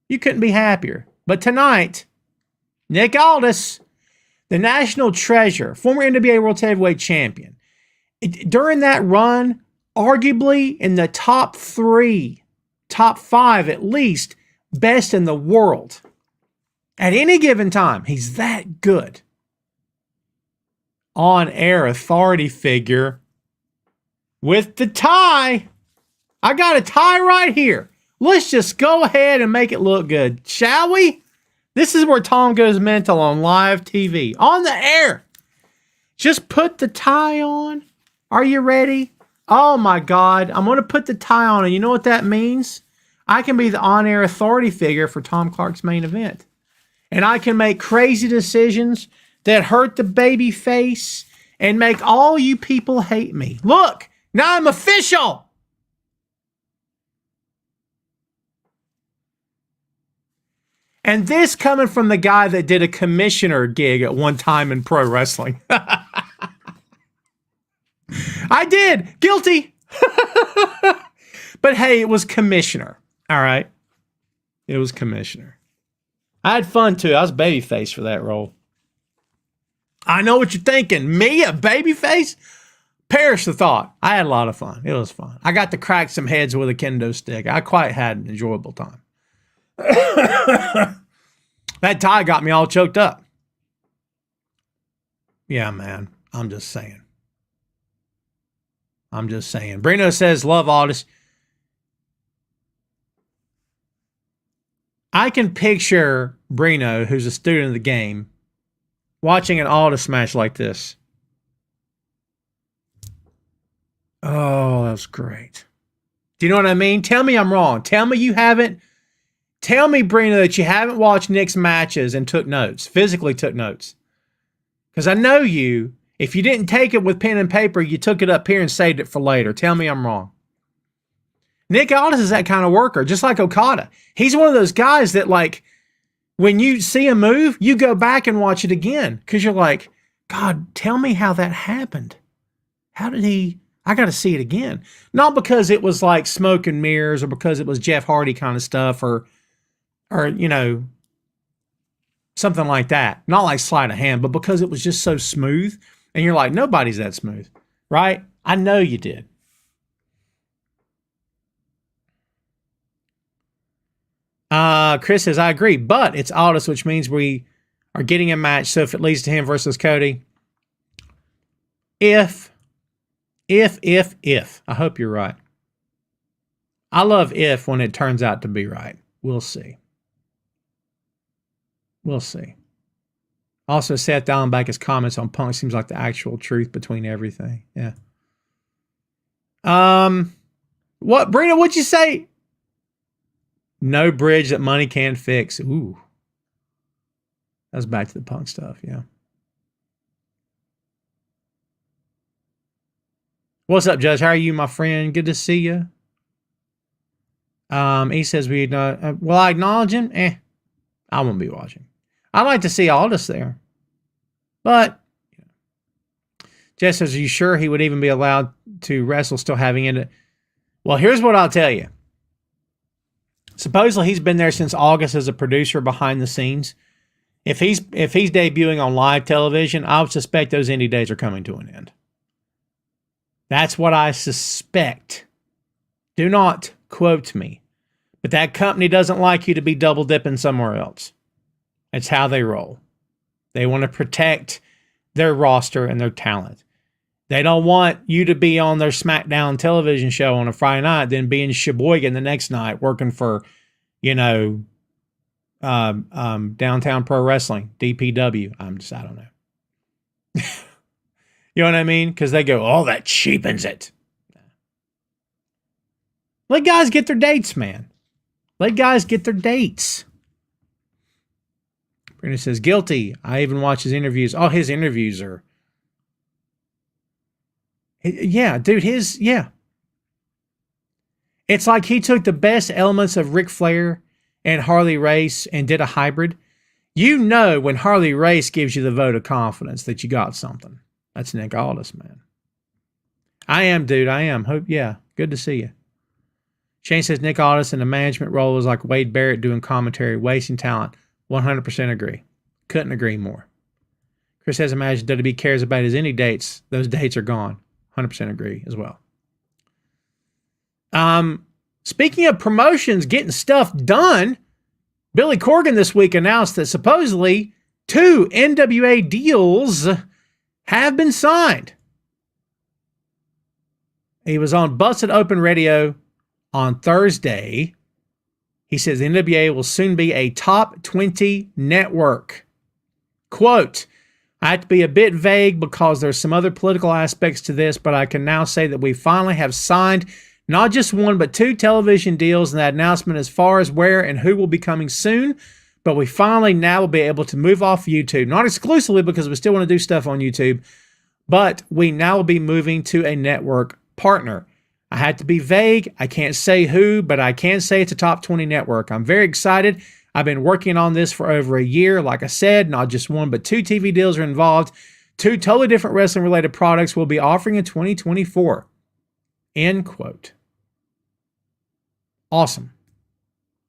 [SPEAKER 3] you couldn't be happier. But tonight, Nick Aldis, the national treasure, former NWA World Heavyweight Champion, during that run, arguably in the top 3, top 5 at least, best in the world. At any given time, he's that good. On-air authority figure with the tie. I got a tie right here. Let's just go ahead and make it look good, shall we? This is where Tom goes mental on live TV. On the air. Just put the tie on. Are you ready? Oh my God. I'm going to put the tie on. And you know what that means? I can be the on-air authority figure for Tom Clark's main event. And I can make crazy decisions that hurt the baby face and make all you people hate me. Look, now I'm official. And this coming from the guy that did a commissioner gig at one time in pro wrestling. I did. Guilty. But hey, it was commissioner. All right. It was commissioner. I had fun too. I was babyface for that role. I know what you're thinking. Me, a babyface? Perish the thought. I had a lot of fun. It was fun. I got to crack some heads with a kendo stick. I quite had an enjoyable time. That tie got me all choked up. Yeah, man. I'm just saying. Brino says, love Aldis. I can picture Brino, who's a student of the game, watching an Aldis match like this. Oh, that was great. Do you know what I mean? Tell me I'm wrong. Tell me you haven't. Tell me, Brino, that you haven't watched Nick's matches and took notes, physically took notes. Because I know you. If you didn't take it with pen and paper, you took it up here and saved it for later. Tell me I'm wrong. Nick Aldis is that kind of worker, just like Okada. He's one of those guys that, like, when you see a move, you go back and watch it again. Because you're like, God, tell me how that happened. How did he... I got to see it again. Not because it was like smoke and mirrors or because it was Jeff Hardy kind of stuff or you know, something like that. Not like sleight of hand, but because it was just so smooth. And you're like, nobody's that smooth, right? I know you did. Chris says, I agree, but it's Aldis, which means we are getting a match. So if it leads to him versus Cody, if, I hope you're right. I love if when it turns out to be right. We'll see. We'll see. Also, Seth Allenbach's comments on Punk seems like the actual truth between everything. Yeah. What, Brina, what'd you say? No bridge that money can't fix. Ooh. That's back to the Punk stuff, yeah. What's up, Judge? How are you, my friend? Good to see you. He says will I acknowledge him? I won't be watching. I'd like to see Aldis there. But Jess says, are you sure he would even be allowed to wrestle still having it? Well, here's what I'll tell you. Supposedly he's been there since August as a producer behind the scenes. If he's debuting on live television, I would suspect those indie days are coming to an end. That's what I suspect. Do not quote me. But that company doesn't like you to be double dipping somewhere else. It's how they roll. They want to protect their roster and their talent. They don't want you to be on their SmackDown television show on a Friday night, then be in Sheboygan the next night working for, Downtown Pro Wrestling, DPW. I don't know. You know what I mean? Because they go, oh, that cheapens it. Let guys get their dates, man. Let guys get their dates. Brenda says, guilty. I even watch his interviews. Oh, his interviews are... Yeah, dude, yeah. It's like he took the best elements of Ric Flair and Harley Race and did a hybrid. You know when Harley Race gives you the vote of confidence that you got something. That's Nick Aldis, man. I am, dude. I am. Hope, yeah. Good to see you. Shane says Nick Aldis in the management role is like Wade Barrett doing commentary, wasting talent. 100% agree. Couldn't agree more. Chris says, imagine WWE cares about his indie dates. Those dates are gone. 100% agree as well. Speaking of promotions getting stuff done, Billy Corgan this week announced that supposedly 2 NWA deals have been signed. He was on Busted Open Radio on Thursday. He says the NWA will soon be a top 20 network. Quote, I have to be a bit vague because there's some other political aspects to this, but I can now say that we finally have signed not just 1, but 2 television deals, and that announcement as far as where and who will be coming soon. But we finally now will be able to move off YouTube, not exclusively because we still want to do stuff on YouTube, but we now will be moving to a network partner. I had to be vague. I can't say who, but I can say it's a top 20 network. I'm very excited. I've been working on this for over a year. Like I said, not just 1, but 2 TV deals are involved. 2 totally different wrestling related products we'll be offering in 2024. End quote. Awesome.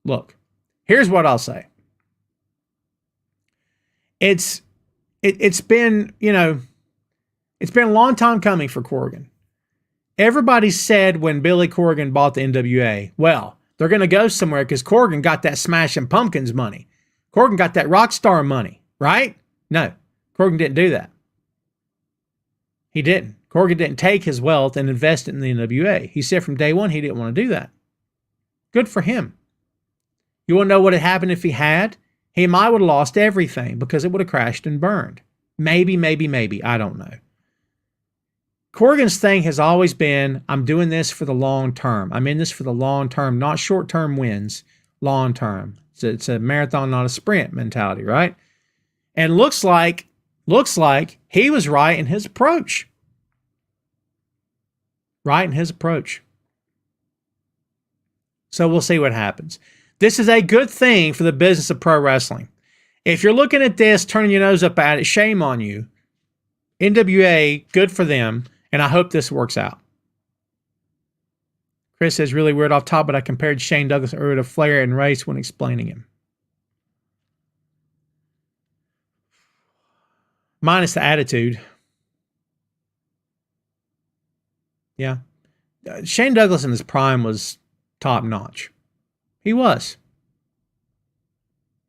[SPEAKER 3] Look, here's what I'll say. It's been, it's been a long time coming for Corgan. Everybody said when Billy Corgan bought the NWA, well, they're going to go somewhere because Corgan got that Smashing Pumpkins money. Corgan got that Rockstar money, right? No, Corgan didn't do that. He didn't. Corgan didn't take his wealth and invest it in the NWA. He said from day one he didn't want to do that. Good for him. You want to know what had happened if he had? He might would have lost everything because it would have crashed and burned. Maybe. I don't know. Corgan's thing has always been, I'm doing this for the long term. I'm in this for the long term, not short-term wins, long term. It's a marathon, not a sprint mentality, right? And looks like he was right in his approach. Right in his approach. So we'll see what happens. This is a good thing for the business of pro wrestling. If you're looking at this, turning your nose up at it, shame on you. NWA, good for them, and I hope this works out. Chris says, really weird off top, but I compared Shane Douglas earlier to Flair and Race when explaining him. Minus the attitude. Yeah. Shane Douglas in his prime was top notch. He was.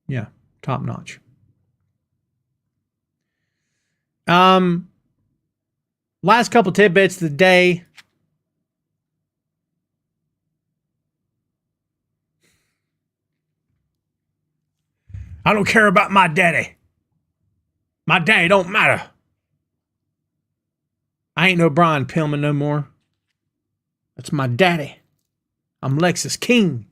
[SPEAKER 3] Yeah, top notch. Last couple tidbits of the day. I don't care about my daddy. My daddy don't matter. I ain't no Brian Pillman no more. That's my daddy. I'm Lexus King.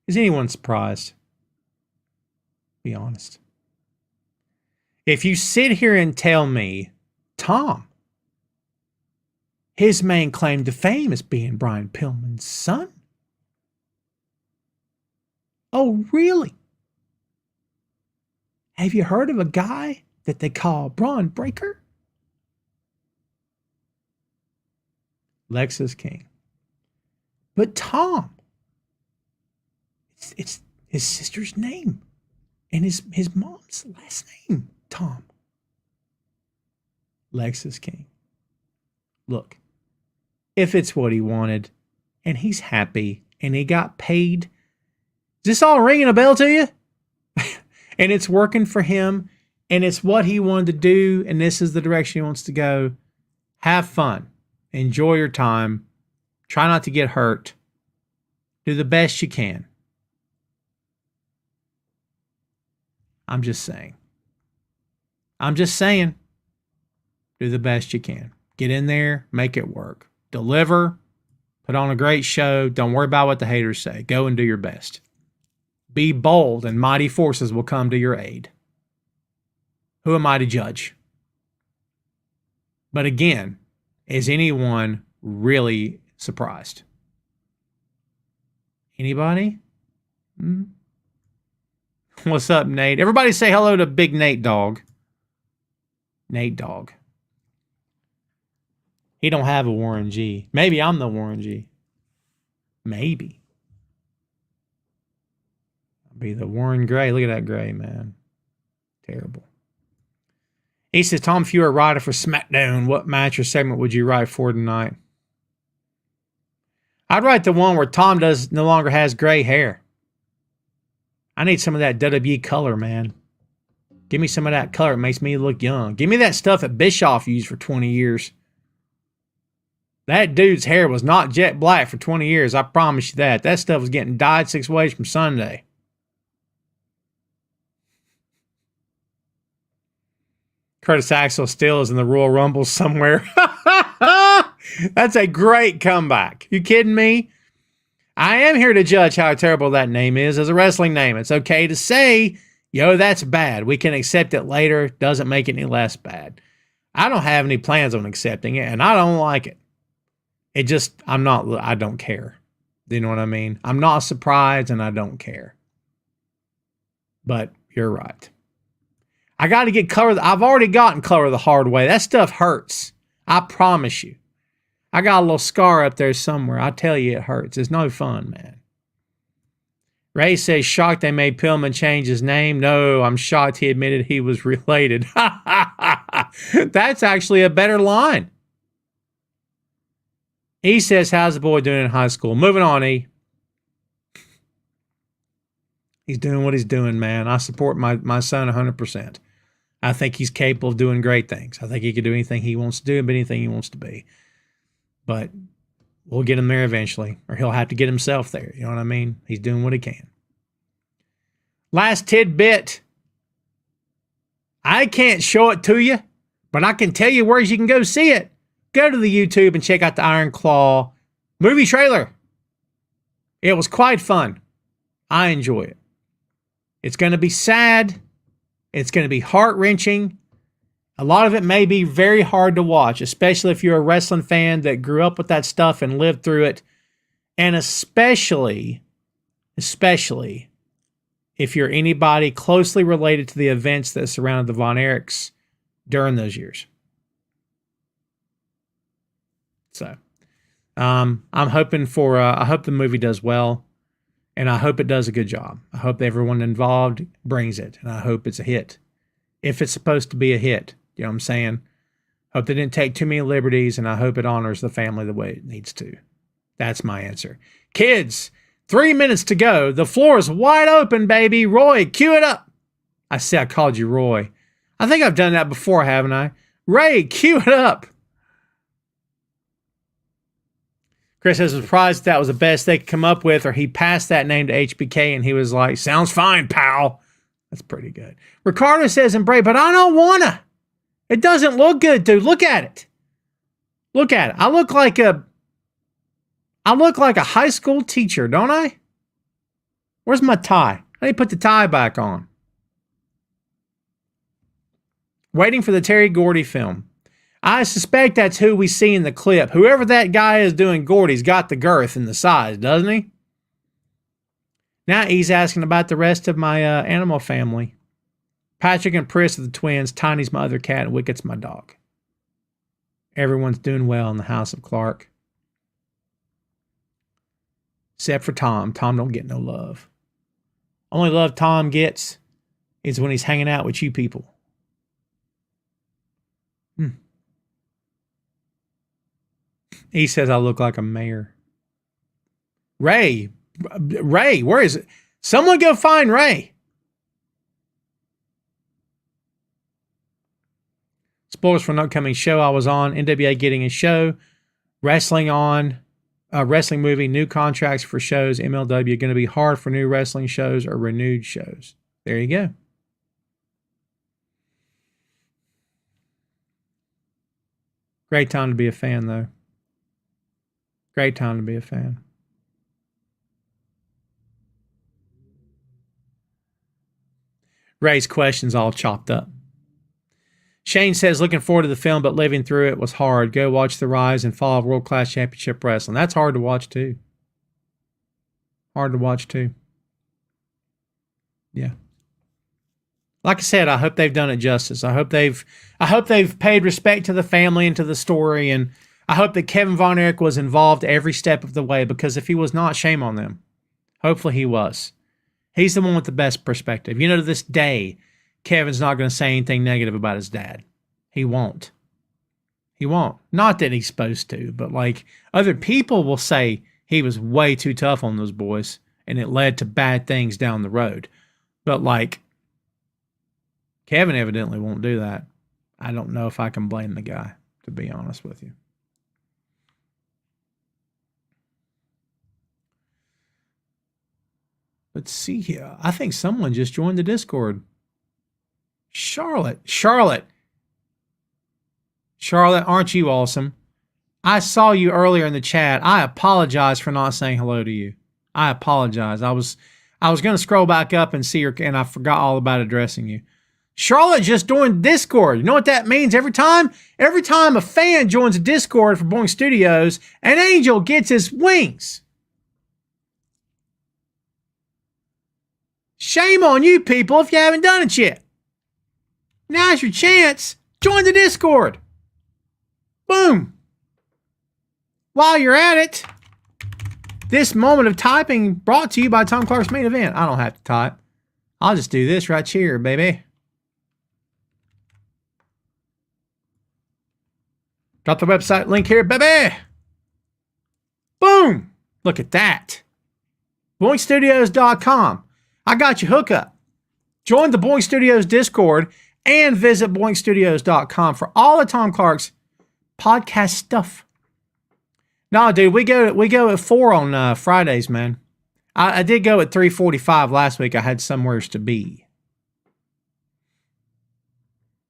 [SPEAKER 3] Is anyone surprised? Be honest. If you sit here and tell me, Tom, his main claim to fame is being Brian Pillman's son. Oh, really? Have you heard of a guy that they call Braun Breaker? Lexus King. But Tom, it's his sister's name and his mom's last name, Tom. Lexus King. Look, if it's what he wanted and he's happy and he got paid, is this all ringing a bell to you? And it's working for him and it's what he wanted to do and this is the direction he wants to go. Have fun. Enjoy your time. Try not to get hurt. Do the best you can. I'm just saying. Do the best you can. Get in there, make it work. Deliver, put on a great show. Don't worry about what the haters say. Go and do your best. Be bold and mighty forces will come to your aid. Who am I to judge? But again, is anyone really surprised? Anybody? What's up, Nate? Everybody say hello to Big Nate Dog. Nate Dog. He don't have a Warren G. Maybe I'm the Warren G. Maybe. I'll be the Warren Gray. Look at that gray, man. Terrible. He says, Tom, if you were a writer for SmackDown, what match or segment would you write for tonight? I'd write the one where Tom no longer has gray hair. I need some of that WWE color, man. Give me some of that color. It makes me look young. Give me that stuff that Bischoff used for 20 years. That dude's hair was not jet black for 20 years. I promise you that. That stuff was getting dyed 6 ways from Sunday. Curtis Axel still is in the Royal Rumble somewhere. That's a great comeback. You kidding me? I am here to judge how terrible that name is as a wrestling name. It's okay to say, yo, that's bad. We can accept it later. Doesn't make it any less bad. I don't have any plans on accepting it, and I don't like it. I don't care. Do you know what I mean? I'm not surprised, and I don't care. But you're right. I got to get color. I've already gotten color the hard way. That stuff hurts. I promise you. I got a little scar up there somewhere. I tell you, it hurts. It's no fun, man. Ray says, shocked they made Pillman change his name. No, I'm shocked he admitted he was related. That's actually a better line. E says, how's the boy doing in high school? Moving on, E. He's doing what he's doing, man. I support my son 100%. I think he's capable of doing great things. I think he can do anything he wants to do and be anything he wants to be. But we'll get him there eventually, or he'll have to get himself there. You know what I mean? He's doing what he can. Last tidbit. I can't show it to you, but I can tell you where you can go see it. Go to the YouTube and check out the Iron Claw movie trailer. It was quite fun. I enjoy it. It's going to be sad. It's going to be heart-wrenching. A lot of it may be very hard to watch, especially if you're a wrestling fan that grew up with that stuff and lived through it. And especially if you're anybody closely related to the events that surrounded the Von Erichs during those years. So, I'm hoping I hope the movie does well, and I hope it does a good job. I hope everyone involved brings it, and I hope it's a hit. If it's supposed to be a hit, you know what I'm saying? Hope they didn't take too many liberties, and I hope it honors the family the way it needs to. That's my answer. Kids, 3 minutes to go. The floor is wide open, baby. Roy, cue it up. I called you Roy. I think I've done that before, haven't I? Ray, cue it up. Chris says, surprised that was the best they could come up with, or he passed that name to HBK and he was like, sounds fine, pal. That's pretty good. Ricardo says, and Bray, but I don't wanna. It doesn't look good, dude. Look at it. Look at it. I look like a high school teacher, don't I? Where's my tie? I need to put the tie back on. Waiting for the Terry Gordy film. I suspect that's who we see in the clip. Whoever that guy is doing Gordy's got the girth and the size, doesn't he? Now he's asking about the rest of my animal family. Patrick and Pris are the twins. Tiny's my other cat, and Wicket's my dog. Everyone's doing well in the house of Clark. Except for Tom. Tom don't get no love. Only love Tom gets is when he's hanging out with you people. He says I look like a mayor. Ray, where is it? Someone go find Ray. Spoilers for an upcoming show I was on. NWA getting a show. Wrestling on. Wrestling movie. New contracts for shows. MLW going to be hard for new wrestling shows or renewed shows. There you go. Great time to be a fan, though. Great time to be a fan. Ray's questions all chopped up. Shane says, looking forward to the film, but living through it was hard. Go watch The Rise and Fall of World Class Championship Wrestling. That's hard to watch, too. Hard to watch, too. Yeah. Like I said, I hope they've done it justice. I hope they've paid respect to the family and to the story, and I hope that Kevin Von Erich was involved every step of the way, because if he was not, shame on them. Hopefully he was. He's the one with the best perspective. You know, to this day, Kevin's not going to say anything negative about his dad. He won't. He won't. Not that he's supposed to, but like other people will say he was way too tough on those boys and it led to bad things down the road. But like Kevin evidently won't do that. I don't know if I can blame the guy, to be honest with you. Let's see here. I think someone just joined the Discord. Charlotte, aren't you awesome? I saw you earlier in the chat. I apologize for not saying hello to you. I apologize. I was going to scroll back up and see her, and I forgot all about addressing you. Charlotte just joined Discord. You know what that means? Every time a fan joins a Discord for Boing Studios, an angel gets his wings. Shame on you people if you haven't done it yet. Now's your chance. Join the Discord. Boom. While you're at it, this moment of typing brought to you by Tom Clark's Main Event. I don't have to type. I'll just do this right here, baby. Got the website link here, baby. Boom. Look at that. BoingStudios.com. I got you hook up. Join the Boing Studios Discord and visit BoingStudios.com for all of Tom Clark's podcast stuff. No, dude, we go at 4 on Fridays, man. I did go at 3:45 last week. I had somewheres to be.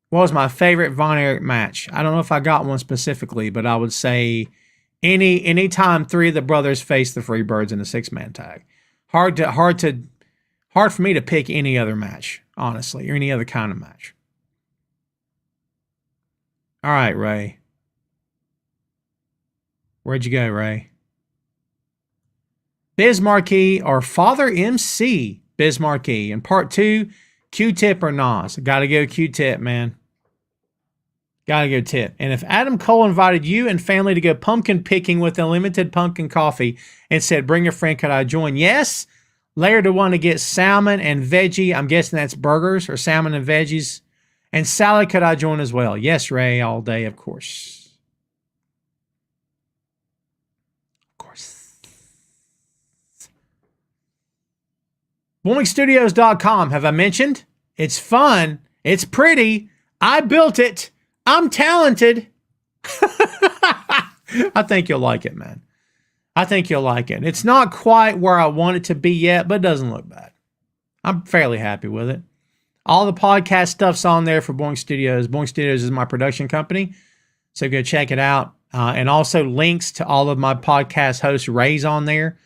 [SPEAKER 3] What was my favorite Von Erich match? I don't know if I got one specifically, but I would say any time three of the brothers faced the Freebirds in a 6-man tag. Hard for me to pick any other match, honestly, or any other kind of match. All right, Ray. Where'd you go, Ray? Biz Marquee or Father MC Biz Marquee. In part 2, Q-Tip or Nas. Gotta go Q-Tip, man. Gotta go Tip. And if Adam Cole invited you and family to go pumpkin picking with unlimited pumpkin coffee and said, bring a friend, could I join? Yes. Later to want to get salmon and veggie. I'm guessing that's burgers or salmon and veggies. And salad, could I join as well? Yes, Ray, all day, of course. Of course. BoingStudios.com, have I mentioned? It's fun. It's pretty. I built it. I'm talented. I think you'll like it, man. I think you'll like it. It's not quite where I want it to be yet, but it doesn't look bad. I'm fairly happy with it. All the podcast stuff's on there for Boink Studios. Boink Studios is my production company, so go check it out. And also links to all of my podcast host Ray's on there.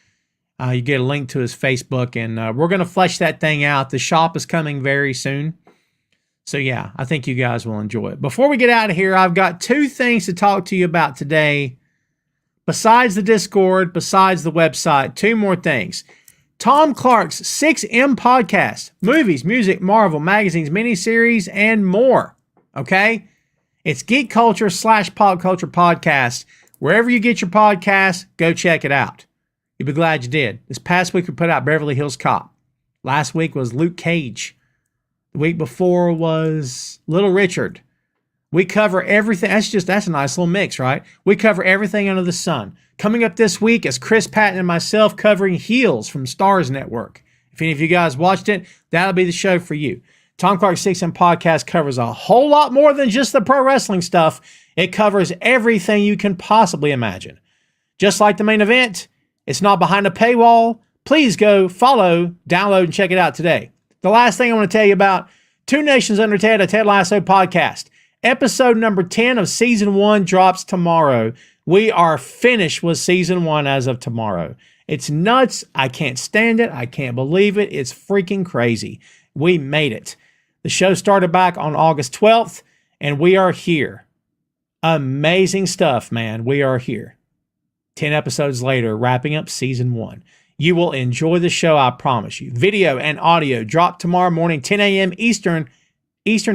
[SPEAKER 3] You get a link to his Facebook, and we're going to flesh that thing out. The shop is coming very soon. So yeah, I think you guys will enjoy it. Before we get out of here, I've got two things to talk to you about today. Besides the Discord, besides the website, two more things. Tom Clark's 6M podcast, movies, music, Marvel, magazines, miniseries, and more. Okay? It's geek culture / pop culture podcast. Wherever you get your podcasts, go check it out. You'll be glad you did. This past week we put out Beverly Hills Cop. Last week was Luke Cage. The week before was Little Richard. We cover everything. That's a nice little mix, right? We cover everything under the sun. Coming up this week is Chris Patton and myself covering Heels from Starz Network. If any of you guys watched it, that'll be the show for you. Tom Clark's 6M podcast covers a whole lot more than just the pro wrestling stuff. It covers everything you can possibly imagine. Just like the main event, it's not behind a paywall. Please go follow, download, and check it out today. The last thing I want to tell you about, Two Nations Under Ted, a Ted Lasso podcast. Episode number 10 of season 1 drops tomorrow. We are finished with season 1 as of tomorrow. It's nuts. I can't stand it. I can't believe it. It's freaking crazy. We made it. The show started back on August 12th, and we are here. Amazing stuff, man. We are here. 10 episodes later, wrapping up season 1. You will enjoy the show, I promise you. Video and audio drop tomorrow morning, 10 a.m. Eastern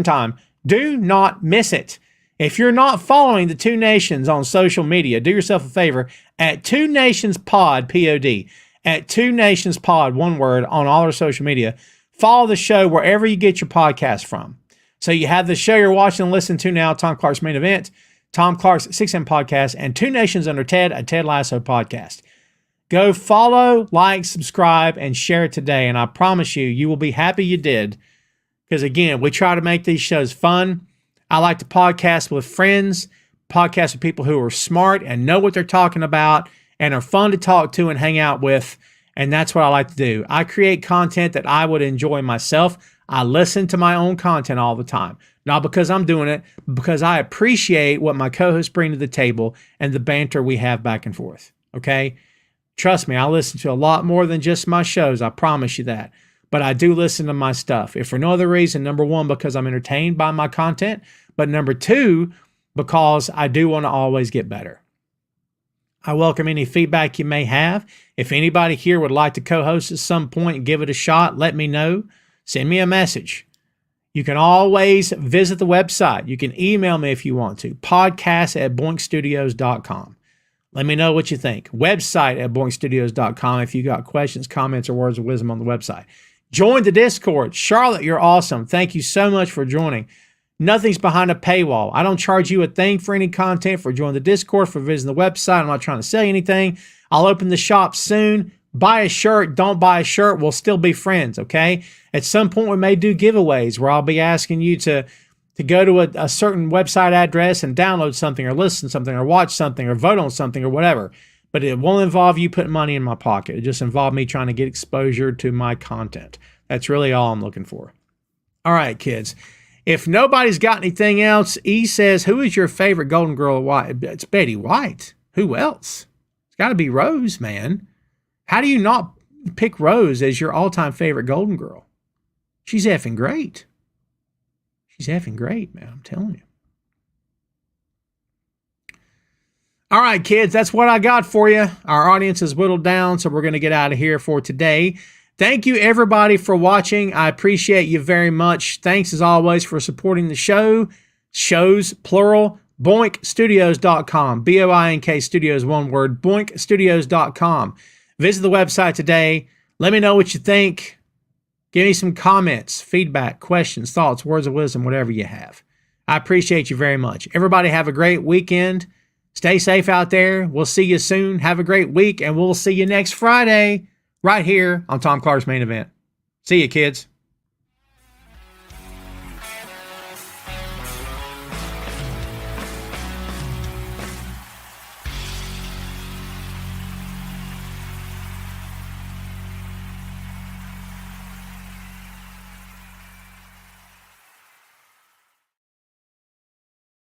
[SPEAKER 3] time. Do not miss it. If you're not following the Two Nations on social media, do yourself a favor at Two Nations Pod, P-O-D, at Two Nations Pod, one word, on all our social media. Follow the show wherever you get your podcast from. So you have the show you're watching and listening to now, Tom Clark's Main Event, Tom Clark's 6M podcast, and Two Nations Under Ted, a Ted Lasso podcast. Go follow, like, subscribe, and share it today. And I promise you, you will be happy you did. Because again, we try to make these shows fun. I like to podcast with friends, podcast with people who are smart and know what they're talking about and are fun to talk to and hang out with. And that's what I like to do. I create content that I would enjoy myself. I listen to my own content all the time. Not because I'm doing it, but because I appreciate what my co-hosts bring to the table and the banter we have back and forth. Okay? Trust me, I listen to a lot more than just my shows. I promise you that. But I do listen to my stuff. If for no other reason, number one, because I'm entertained by my content, but number two, because I do want to always get better. I welcome any feedback you may have. If anybody here would like to co-host at some point and give it a shot, let me know. Send me a message. You can always visit the website. You can email me if you want to. podcast@boinkstudios.com. Let me know what you think. Website at boinkstudios.com if you got questions, comments, or words of wisdom on the website. Join the Discord. Charlotte, you're awesome. Thank you so much for joining. Nothing's behind a paywall. I don't charge you a thing for any content, for joining the Discord, for visiting the website. I'm not trying to sell you anything. I'll open the shop soon. Buy a shirt. Don't buy a shirt. We'll still be friends, okay? At some point, we may do giveaways where I'll be asking you to go to a certain website address and download something or listen to something or watch something or vote on something or whatever. But it won't involve you putting money in my pocket. It just involves me trying to get exposure to my content. That's really all I'm looking for. All right, kids. If nobody's got anything else, E says, who is your favorite Golden Girl White? It's Betty White. Who else? It's got to be Rose, man. How do you not pick Rose as your all-time favorite Golden Girl? She's effing great. She's effing great, man. I'm telling you. All right, kids, that's what I got for you. Our audience is whittled down, so we're going to get out of here for today. Thank you, everybody, for watching. I appreciate you very much. Thanks, as always, for supporting the show. Shows, plural. BoinkStudios.com. B-O-I-N-K Studios, one word. BoinkStudios.com. Visit the website today. Let me know what you think. Give me some comments, feedback, questions, thoughts, words of wisdom, whatever you have. I appreciate you very much. Everybody have a great weekend. Stay safe out there. We'll see you soon. Have a great week, and we'll see you next Friday right here on Tom Clark's Main Event. See you, kids.